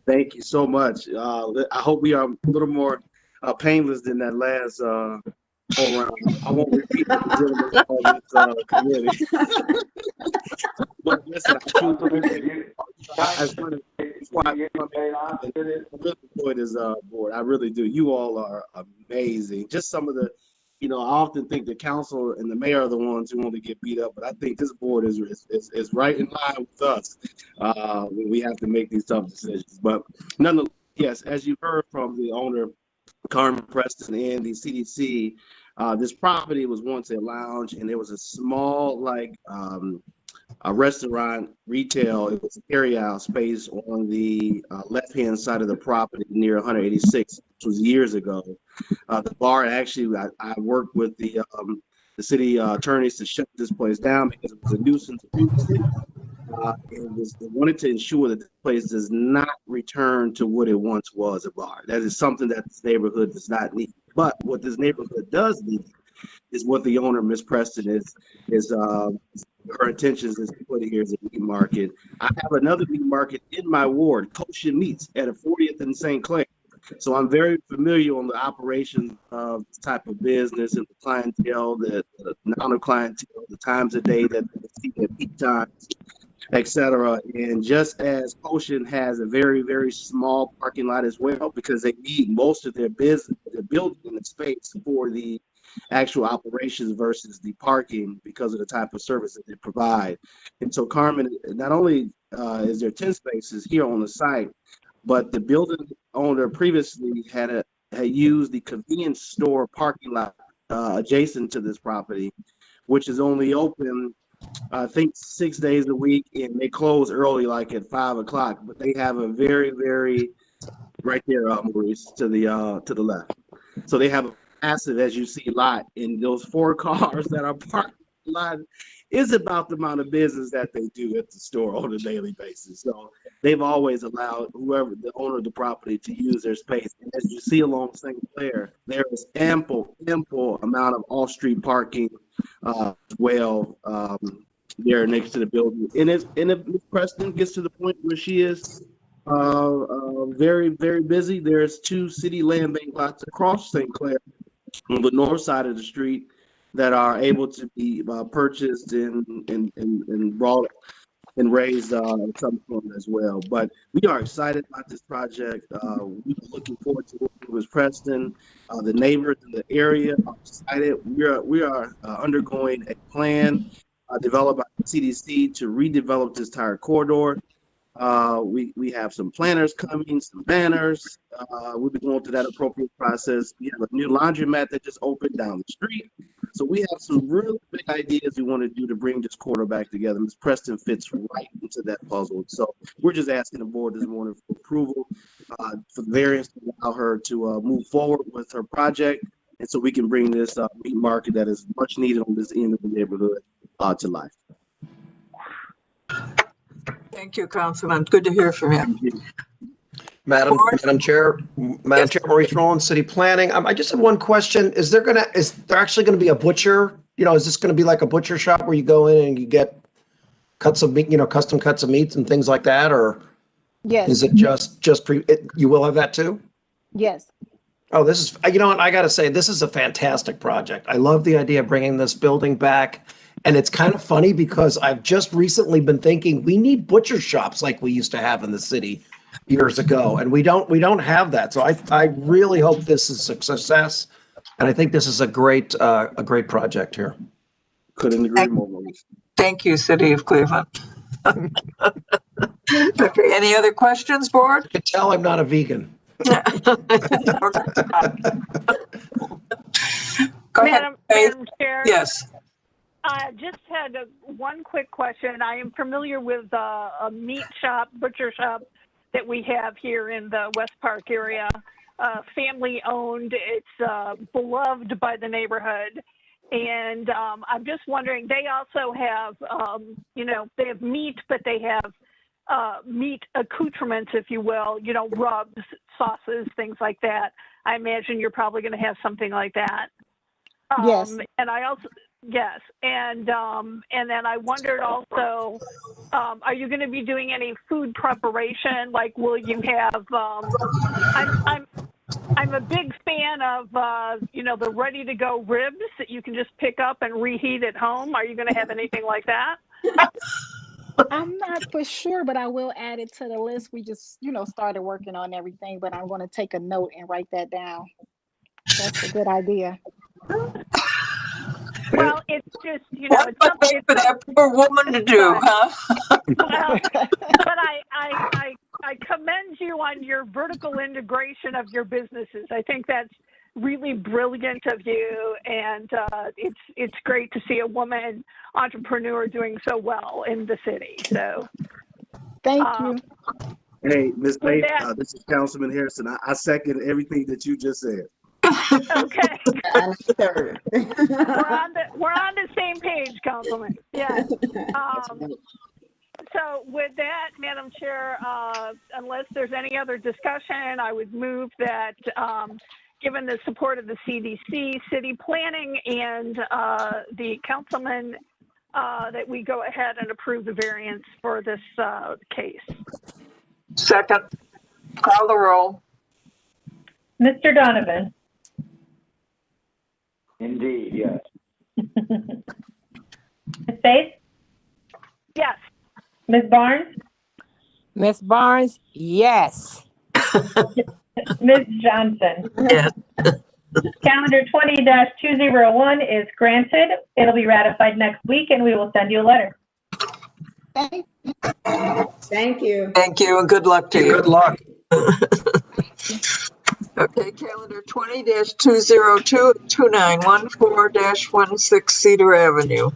Thank you so much. I hope we are a little more painless than that last go round. I won't repeat what the gentleman called this committee. But listen, I just want to really enjoy this board. I really do. You all are amazing. Just some of the, I often think the council and the mayor are the ones who want to get beat up, but I think this board is right in line with us when we have to make these tough decisions. But nonetheless, yes, as you heard from the owner, Carmen Preston, and the CDC, this property was once a lounge, and there was a small, a restaurant, retail. It was a carry-out space on the left-hand side of the property near 186, which was years ago. The bar, actually, I worked with the city attorneys to shut this place down because it was a nuisance previously. They wanted to ensure that the place does not return to what it once was, a bar. That is something that this neighborhood does not need. But what this neighborhood does need is what the owner, Ms. Preston, is her intentions is to put it here as a meat market. I have another meat market in my ward, Kosher Meats, at a 40th and St. Clair. So I'm very familiar on the operations of this type of business and the clientele, the amount of clientele, the times of day that they see at peak times, etc. And just as Ocean has a very, very small parking lot as well, because they need most of their business, their building and the space for the actual operations versus the parking because of the type of service that they provide. And so Carmen, not only is there 10 spaces here on the site, but the building owner previously had used the convenience store parking lot adjacent to this property, which is only open, I think, 6 days a week, and they close early, like at 5 o'clock. But they have a very, very right there, Maurice, to the left. So they have a massive, as you see, lot, and those 4 cars that are parked in the lot is about the amount of business that they do at the store on a daily basis. So they've always allowed whoever the owner of the property to use their space. And as you see along St. Clair, there is ample amount of off-street parking as well there next to the building. And if Ms. Preston gets to the point where she is very, very busy, there's 2 city land bank lots across St. Clair on the north side of the street that are able to be purchased and brought and raised at some point as well. But we are excited about this project. We're looking forward to working with Preston. The neighbors in the area are excited. We are undergoing a plan developed by the CDC to redevelop this entire corridor. We have some planners coming, some banners. We'll be going through that appropriate process. We have a new laundromat that just opened down the street. So we have some really big ideas we want to do to bring this quarter back together. Ms. Preston fits right into that puzzle. So we're just asking the board this morning for approval for the variance to allow her to move forward with her project. And so we can bring this meat market that is much needed on this end of the neighborhood to life. Thank you, Councilman. Good to hear from you. Madam Chair, Maurice Rowland, City Planning. I just have one question. Is there actually going to be a butcher? Is this going to be like a butcher shop where you go in and you get cuts of meat, custom cuts of meats and things like that? Or yes, is it you will have that too? yes. Oh, this is, I got to say, this is a fantastic project. I love the idea of bringing this building back. And it's kind of funny because I've just recently been thinking we need butcher shops like we used to have in the city years ago. And we don't have that. So I really hope this is a success. And I think this is a great project here. Couldn't agree more. Thank you, City of Cleveland. Okay, any other questions, board? You can tell I'm not a vegan. Go ahead. Madam Chair. Yes. I just had one quick question. I am familiar with a meat shop, butcher shop that we have here in the West Park area, family owned. It's beloved by the neighborhood. And I'm just wondering, they also have, they have meat, but they have meat accoutrements, if you will, rubs, sauces, things like that. I imagine you're probably going to have something like that. Yes. And I also, yes. And then I wondered also, are you going to be doing any food preparation? Like, will you have, I'm a big fan of, the ready-to-go ribs that you can just pick up and reheat at home. Are you going to have anything like that? I'm not for sure, but I will add it to the list. We just, started working on everything, but I'm going to take a note and write that down. That's a good idea. Well, it's just, What it's would something wait for that poor woman to do, huh? Well, but I commend you on your vertical integration of your businesses. I think that's really brilliant of you, and it's great to see a woman entrepreneur doing so well in the city. So, thank you. Hey, Ms. May, that, this is Councilman Harrison. I second everything that you just said. Okay. We're on the same page, Councilman. Yes. So with that, Madam Chair, unless there's any other discussion, I would move that, given the support of the CDC, City Planning, and the councilman, that we go ahead and approve the variance for this case. Second. Call the roll. Mr. Donovan. Indeed, yes. Ms. Faith? Yes. Ms. Barnes? Ms. Barnes, yes. Ms. Johnson? Yes. Calendar 20-2001 is granted. It'll be ratified next week, and we will send you a letter. Thank you. Thank you, and good luck to you. Good luck. Okay, calendar 20-202, 2914-16 Cedar Avenue.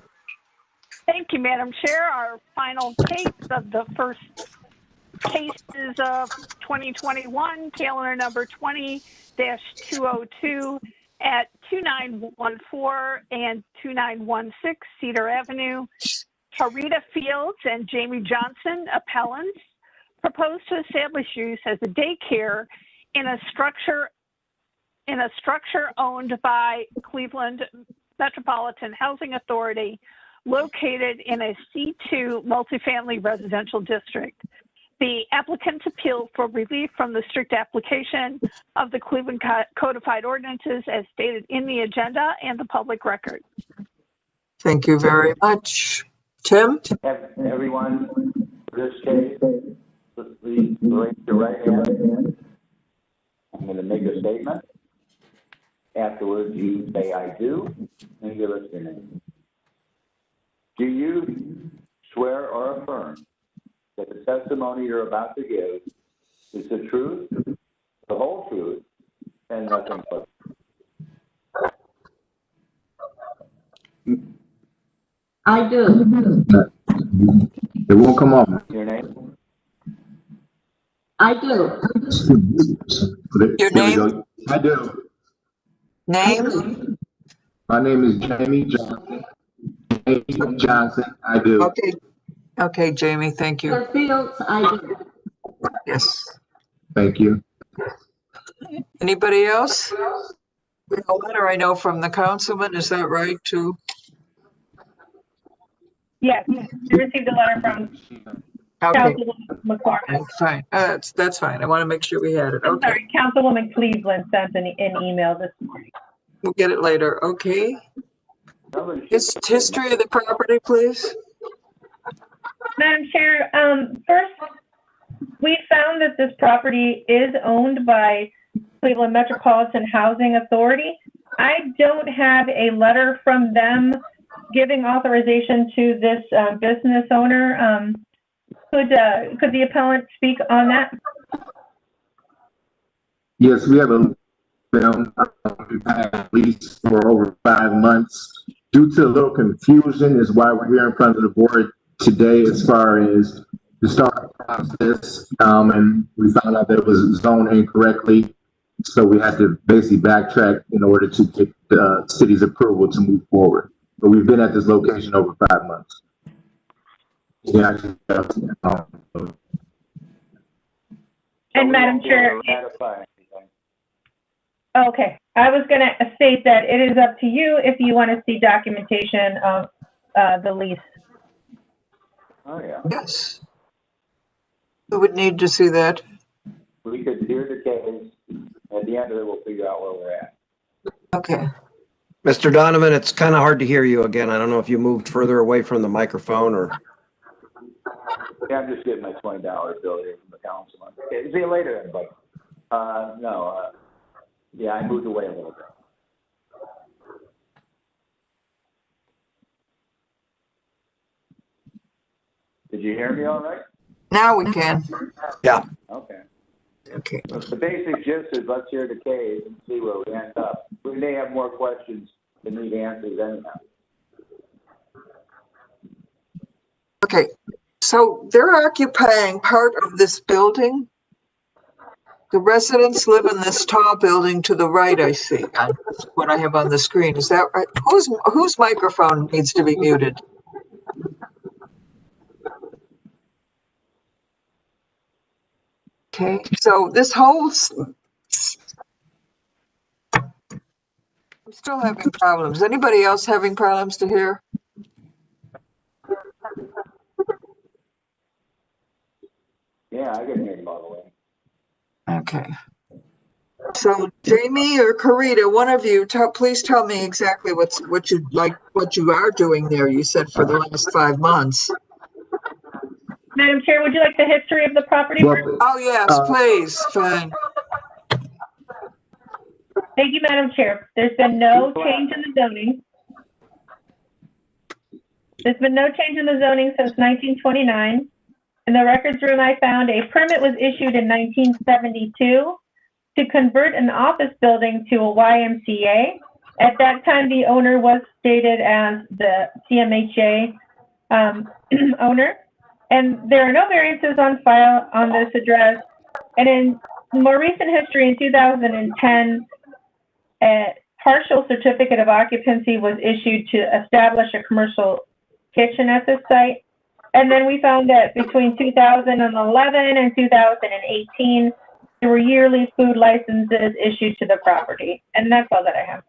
Thank you, Madam Chair. Our final case of the first cases of 2021, calendar number 20-202 at 2914 and 2916 Cedar Avenue. Tarita Fields and Jamie Johnson, appellants, propose to establish use as a daycare in a structure owned by Cleveland Metropolitan Housing Authority, located in a C2 multifamily residential district. The applicants appeal for relief from the strict application of the Cleveland Codified Ordinances as stated in the agenda and the public record. Thank you very much. Tim? Everyone, for this case, please raise your right hand. I'm going to make a statement. Afterwards, you say I do, and give us your name. Do you swear or affirm that the testimony you're about to give is the truth, the whole truth, and nothing but? I do. It won't come on. Your name? I do. Your name? I do. Name? My name is Jamie Johnson. Jamie Johnson. I do. Okay. Okay, Jamie, thank you. Fields, I do. Yes. Thank you. Anybody else? We have a letter I know from the councilman, is that right, too? Yes, you received a letter from Councilwoman McCormick. Fine, that's fine. I want to make sure we had it. I'm Okay, sorry, Councilwoman Cleveland sent an email this morning. we'll get it later. Okay. History of the property, please. Madam Chair, first, we found that this property is owned by Cleveland Metropolitan Housing Authority. I don't have a letter from them giving authorization to this business owner. Could the appellant speak on that? Yes, we have a film at least for over 5 months. Due to a little confusion is why we're here in front of the board today as far as the start process. And we found out that it was zoned incorrectly. So we had to basically backtrack in order to get the city's approval to move forward. But we've been at this location over 5 months. Yeah, And Madam Chair, Ratify anything. okay, I was going to state that it is up to you if you want to see documentation of the lease. Oh, yeah. Yes. We would need to see that. We could hear the case. At the end of it, we'll figure out where we're at. Okay. Mr. Donovan, it's kind of hard to hear you again. I don't know if you moved further away from the microphone or. Yeah, I'm just getting my $20 bill here from the councilman. Okay, see you later, everybody. Yeah, I moved away a little bit. Did you hear me all right? Now we can. Yeah. Okay. Okay. The basic gist is let's hear the case and see where we end up. We may have more questions than need answers anyhow. Okay. So they're occupying part of this building. The residents live in this tall building to the right, I see. That's what I have on the screen. Is that right? Whose microphone needs to be muted? Okay, so this whole, I'm still having problems. Anybody else having problems to hear? Yeah, I can hear you all the way. Okay. So Jamie or Karita, one of you, please tell me exactly what you are doing there. You said for the last 5 months. Madam Chair, would you like the history of the property? Oh, yes, please. Fine. Thank you, Madam Chair. There's been no change in the zoning. There's been no change in the zoning since 1929. In the records room, I found a permit was issued in 1972 to convert an office building to a YMCA. At that time, the owner was stated as the CMHA owner. And there are no variances on file on this address. And in more recent history, in 2010, a partial certificate of occupancy was issued to establish a commercial kitchen at this site. And then we found that between 2011 and 2018, there were yearly food licenses issued to the property. And that's all that I have.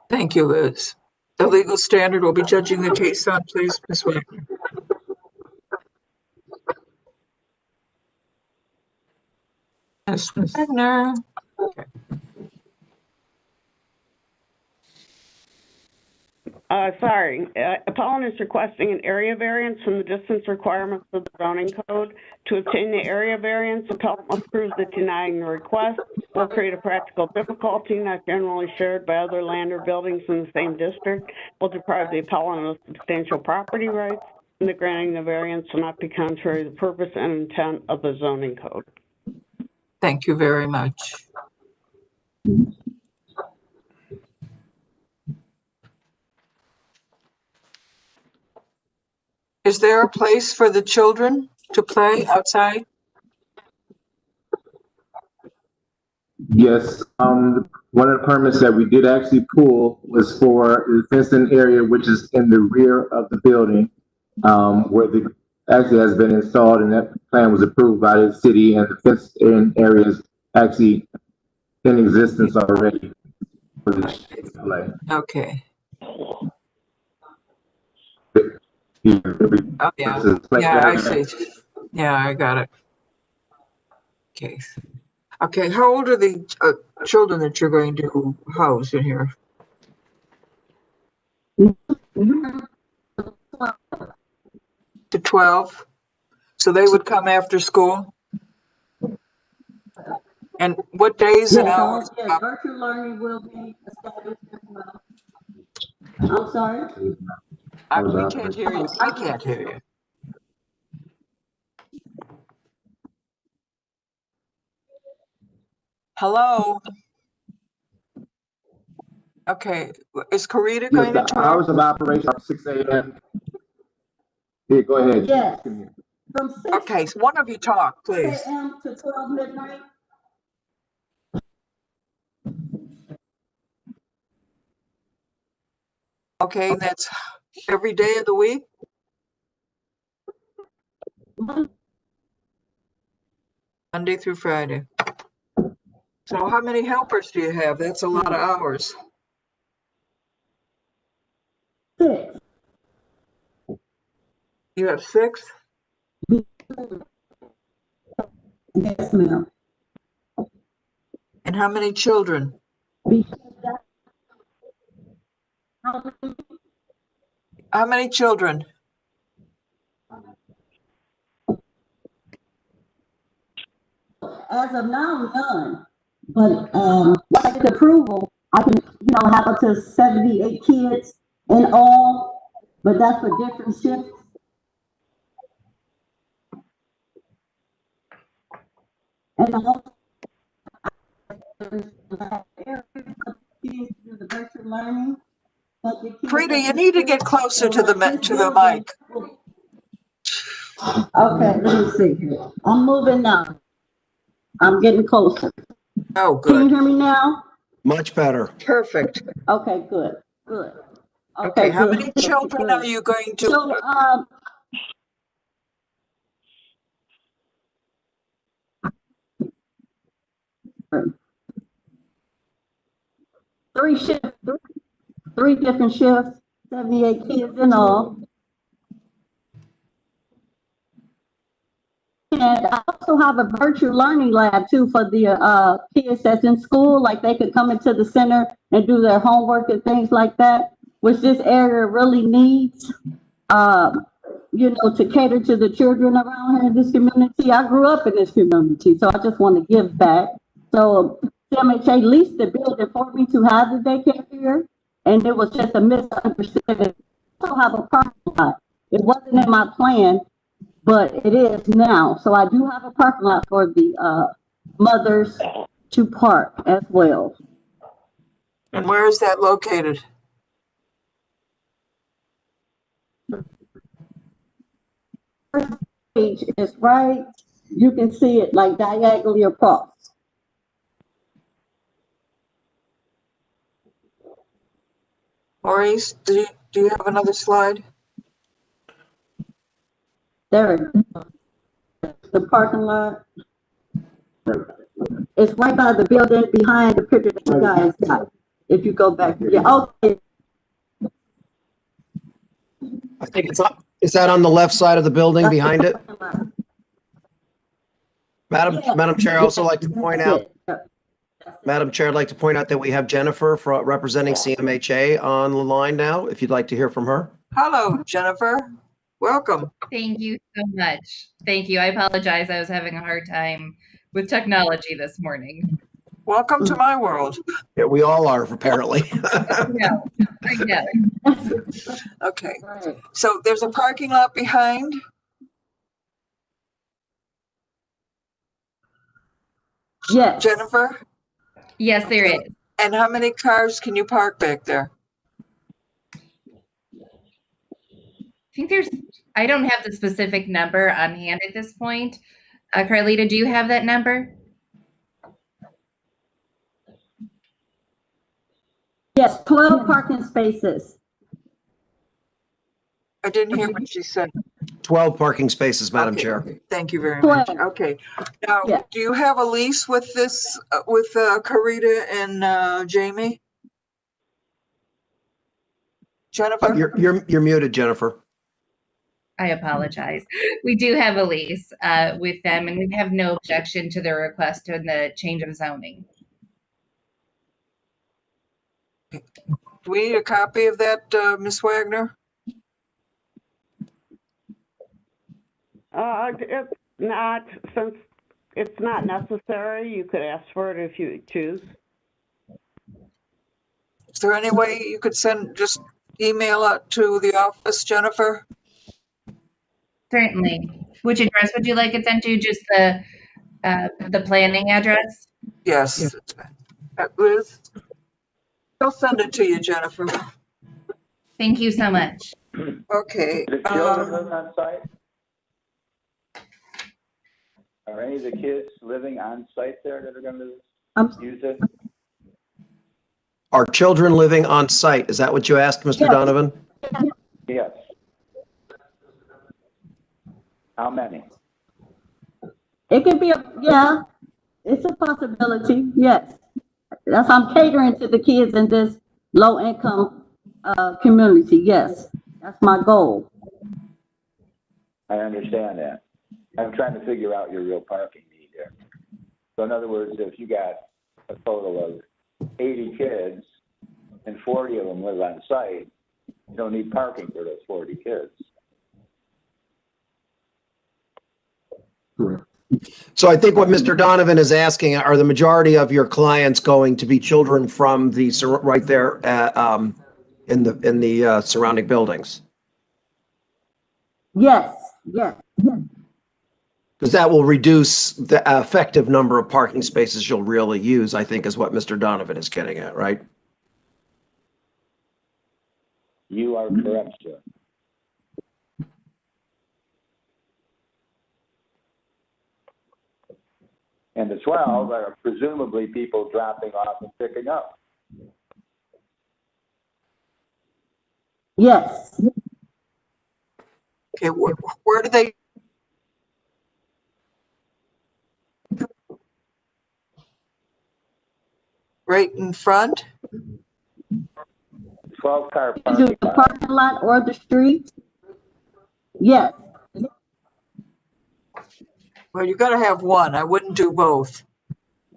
Thank you, Liz. The legal standard will be judging the case on, please, Ms. Wagner. Ms. Wagner. Okay. Sorry, appellant is requesting an area variance from the distance requirements of the zoning code. To obtain the area variance, appellant must prove that denying the request will create a practical difficulty not generally shared by other land or buildings in the same district, will deprive the appellant of substantial property rights, and the granting the variance will not be contrary to the purpose and intent of the zoning code. Thank you very much. Is there a place for the children to play outside? Yes, one of the permits that we did actually pull was for the fenced-in area, which is in the rear of the building, where the actually has been installed, and that plan was approved by the city, and the fenced-in area is actually in existence already for the children to play. Okay. Yeah. Oh, yeah. Yeah, I see. Yeah, I got it. Okay. Okay, how old are the children that you're going to house in here? To 12? So they would come after school? And what days and hours? Yes, virtual learning will be established as well. I'm sorry? We can't hear you. I can't hear you. Hello? Okay, is Karita going to Yes, the talk? hours of operation are 6 a.m. Yeah, go ahead. Yes. From 6 Okay, so one of you talk, please. a.m. to 12 midnight. Okay, that's every day of the week? Monday through Friday. So how many helpers do you have? That's a lot of hours. 6. You have 6? Yes, ma'am. And how many children? How many children? As of now, none. But once I get approval, I can, have up to 78 kids in all, but that's for different shifts. And also, kids do the virtual learning. But the kids Frida, you need to get closer to the mic. Okay, let me see here. I'm moving now. I'm getting closer. Oh, Can you good. hear me now? Much better. Perfect. Okay, good, good. Okay, how good, many children are you going to? So, 3 shifts, 3 different shifts, 78 kids in all. And I also have a virtual learning lab too for the kids that's in school, like they could come into the center and do their homework and things like that, which this area really needs, to cater to the children around here in this community. I grew up in this community, so I just want to give back. So CMHA leased the building for me to have the daycare here, and it was just a misunderstanding. I also have a parking lot. It wasn't in my plan, but it is now. So I do have a parking lot for the mothers to park as well. And where is that located? Page is right. You can see it like diagonally across. Maurice, do you have another slide? There it is. The parking lot. It's right by the building behind the picture that you guys got. If you go back, yeah. Okay. I think it's up. Is that on the left side of the building behind it? Madam Chair, I also like to point out, Madam Chair, I'd like to point out that we have Jennifer representing CMHA on the line now, if you'd like to hear from her. Hello, Jennifer. Welcome. Thank you so much. Thank you. I apologize. I was having a hard time with technology this morning. Welcome to my world. Yeah, we all are, apparently. I know. Okay, so there's a parking lot behind. Yes. Jennifer? Yes, there is. And how many cars can you park back there? I think I don't have the specific number on hand at this point. Carlita, do you have that number? Yes, 12 parking spaces. I didn't hear what she said. 12 parking spaces, Madam Chair. Thank you very much. Okay. Now, do you have a lease with this, with Carita and Jamie? Jennifer? You're muted, Jennifer. I apologize. We do have a lease with them, and we have no objection to their request on the change of zoning. Do we need a copy of that, Ms. Wagner? It's not, since it's not necessary, you could ask for it if you choose. Is there any way you could just email it to the office, Jennifer? Certainly. Which address would you like it sent to? Just the planning address? Yes. Liz? I'll send it to you, Jennifer. Thank you so much. Okay. Do the children live on site? Are any of the kids living on site there that are going to use it? Are children living on site? Is that what you asked, Mr. Yes. Donovan? Yes. How many? It could be yeah, it's a possibility, yes. That's, I'm catering to the kids in this low income, community, yes. That's my goal. I understand that. I'm trying to figure out your real parking need here. So in other words, if you got a total of 80 kids and 40 of them live on site, you don't need parking for those 40 kids. So I think what Mr. Donovan is asking, are the majority of your clients going to be children from the, right there, in the surrounding buildings? Yes, yes. Because that will reduce the effective number of parking spaces you'll really use, I think is what Mr. Donovan is getting at, right? You are correct, sir. And the 12 are presumably people dropping off and picking up. Yes. Okay, where do they? Right in front? 12-car Is it the parking lot or the street? Yes. Well, you gotta have one. I wouldn't do both.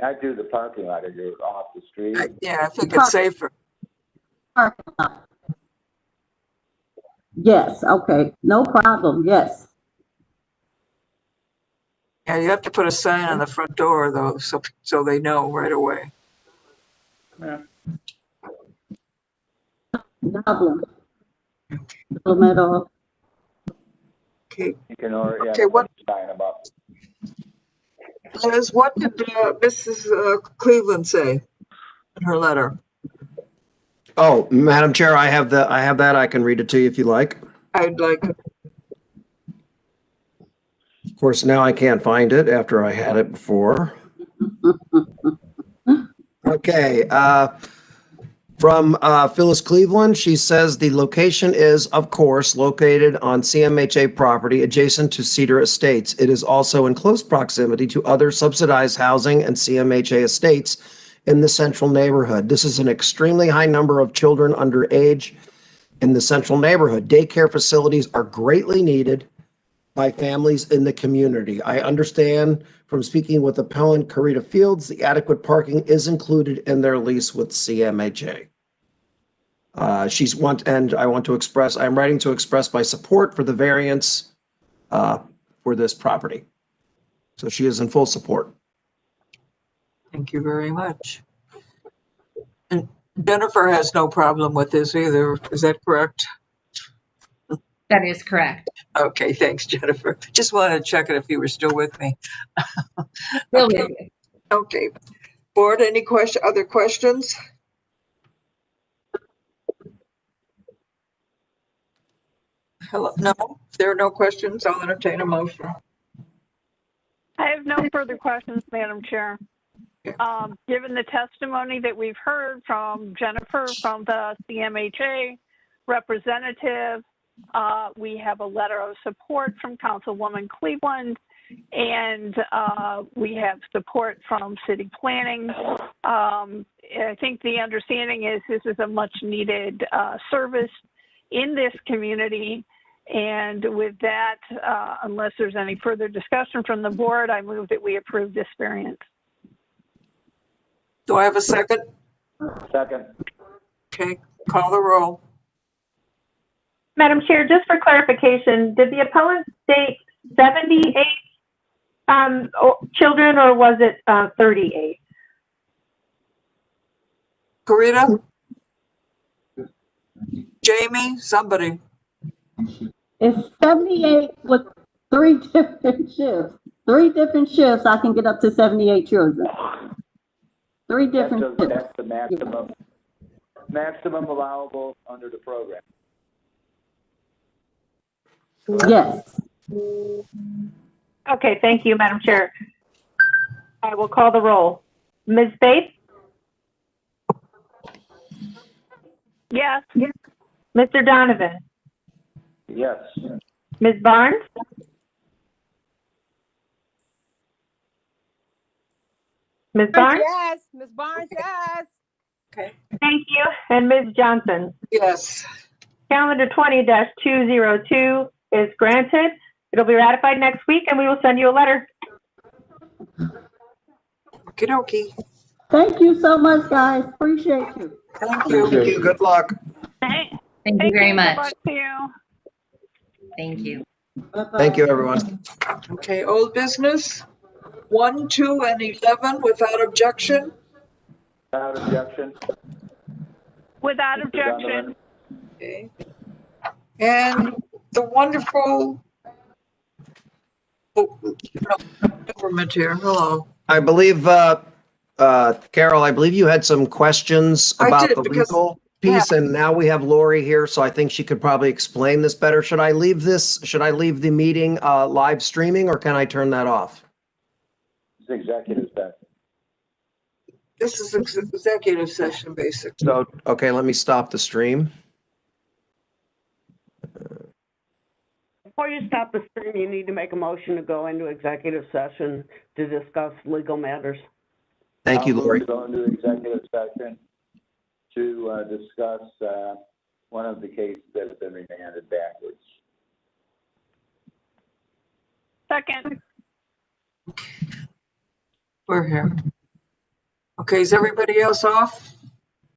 I do the parking lot if you're off the street. Yeah, I think it's safer. Parking lot. Yes, okay, no problem, yes. Yeah, you have to put a sign on the front door though, so they know right away. Yeah. No problem. No problem at all. Okay. You can already Okay, have what? a sign about. Liz, what did Mrs. Cleveland say in her letter? Oh, Madam Chair, I have that. I can read it to you if you like. I'd like. Of course, now I can't find it after I had it before. Okay, from Phyllis Cleveland, she says the location is, of course, located on CMHA property adjacent to Cedar Estates. It is also in close proximity to other subsidized housing and CMHA estates in the central neighborhood. This is an extremely high number of children under age in the central neighborhood. Daycare facilities are greatly needed by families in the community. I understand from speaking with appellant Carita Fields, the adequate parking is included in their lease with CMHA. I'm writing to express my support for the variance for this property. So she is in full support. Thank you very much. And Jennifer has no problem with this either. Is that correct? That is correct. Okay, thanks, Jennifer. Just wanted to check it if you were still with me. Still Okay. with you. Okay. Board, any other questions? Hello, no? If there are no questions, I'll entertain a motion. I have no further questions, Madam Chair. Given the testimony that we've heard from Jennifer from the CMHA representative, we have a letter of support from Councilwoman Cleveland, and we have support from City Planning. I think the understanding is this is a much needed service in this community. And with that, unless there's any further discussion from the board, I move that we approve this variance. Do I have a second? Second. Okay, call the roll. Madam Chair, just for clarification, did the appellant state 78 children, or was it 38? Carita? Jamie? Somebody? It's 78 with 3 different shifts. 3 different shifts, I can get up to 78 children. 3 different shifts. That's the maximum allowable under the program. Yes. Okay, thank you, Madam Chair. I will call the roll. Ms. Bates? Yes. Mr. Donovan, Yes. Ms. Barnes, Ms. Barnes? Yes, Ms. Barnes, yes. Okay. Thank you. And Ms. Johnson? Yes. Calendar 20-202 is granted. It'll be ratified next week, and we will send you a letter. Okie dokie. Thank you so much, guys. Appreciate you. Thank you. Thank you. Good luck. Thank you very Good much. luck to you. Thank you. Thank you, everyone. Okay, old business, 1, 2, and 11 without objection. Without objection. Without Mr. objection. Donovan. Okay. And the wonderful government here. Hello. I believe, Carol, I believe you had some questions I about did, the because- legal piece, and now we have Lori here, so I think she could probably explain this better. Should I leave the meeting live streaming, or can I turn that off? It's executive session. This is executive session, basically. So, okay, let me stop the stream. Before you stop the stream, you need to make a motion to go into executive session to discuss legal matters. Thank you, I'll move Lori. to go into executive session to discuss one of the cases that have been remanded backwards. Second. We're here. Okay, is everybody else off?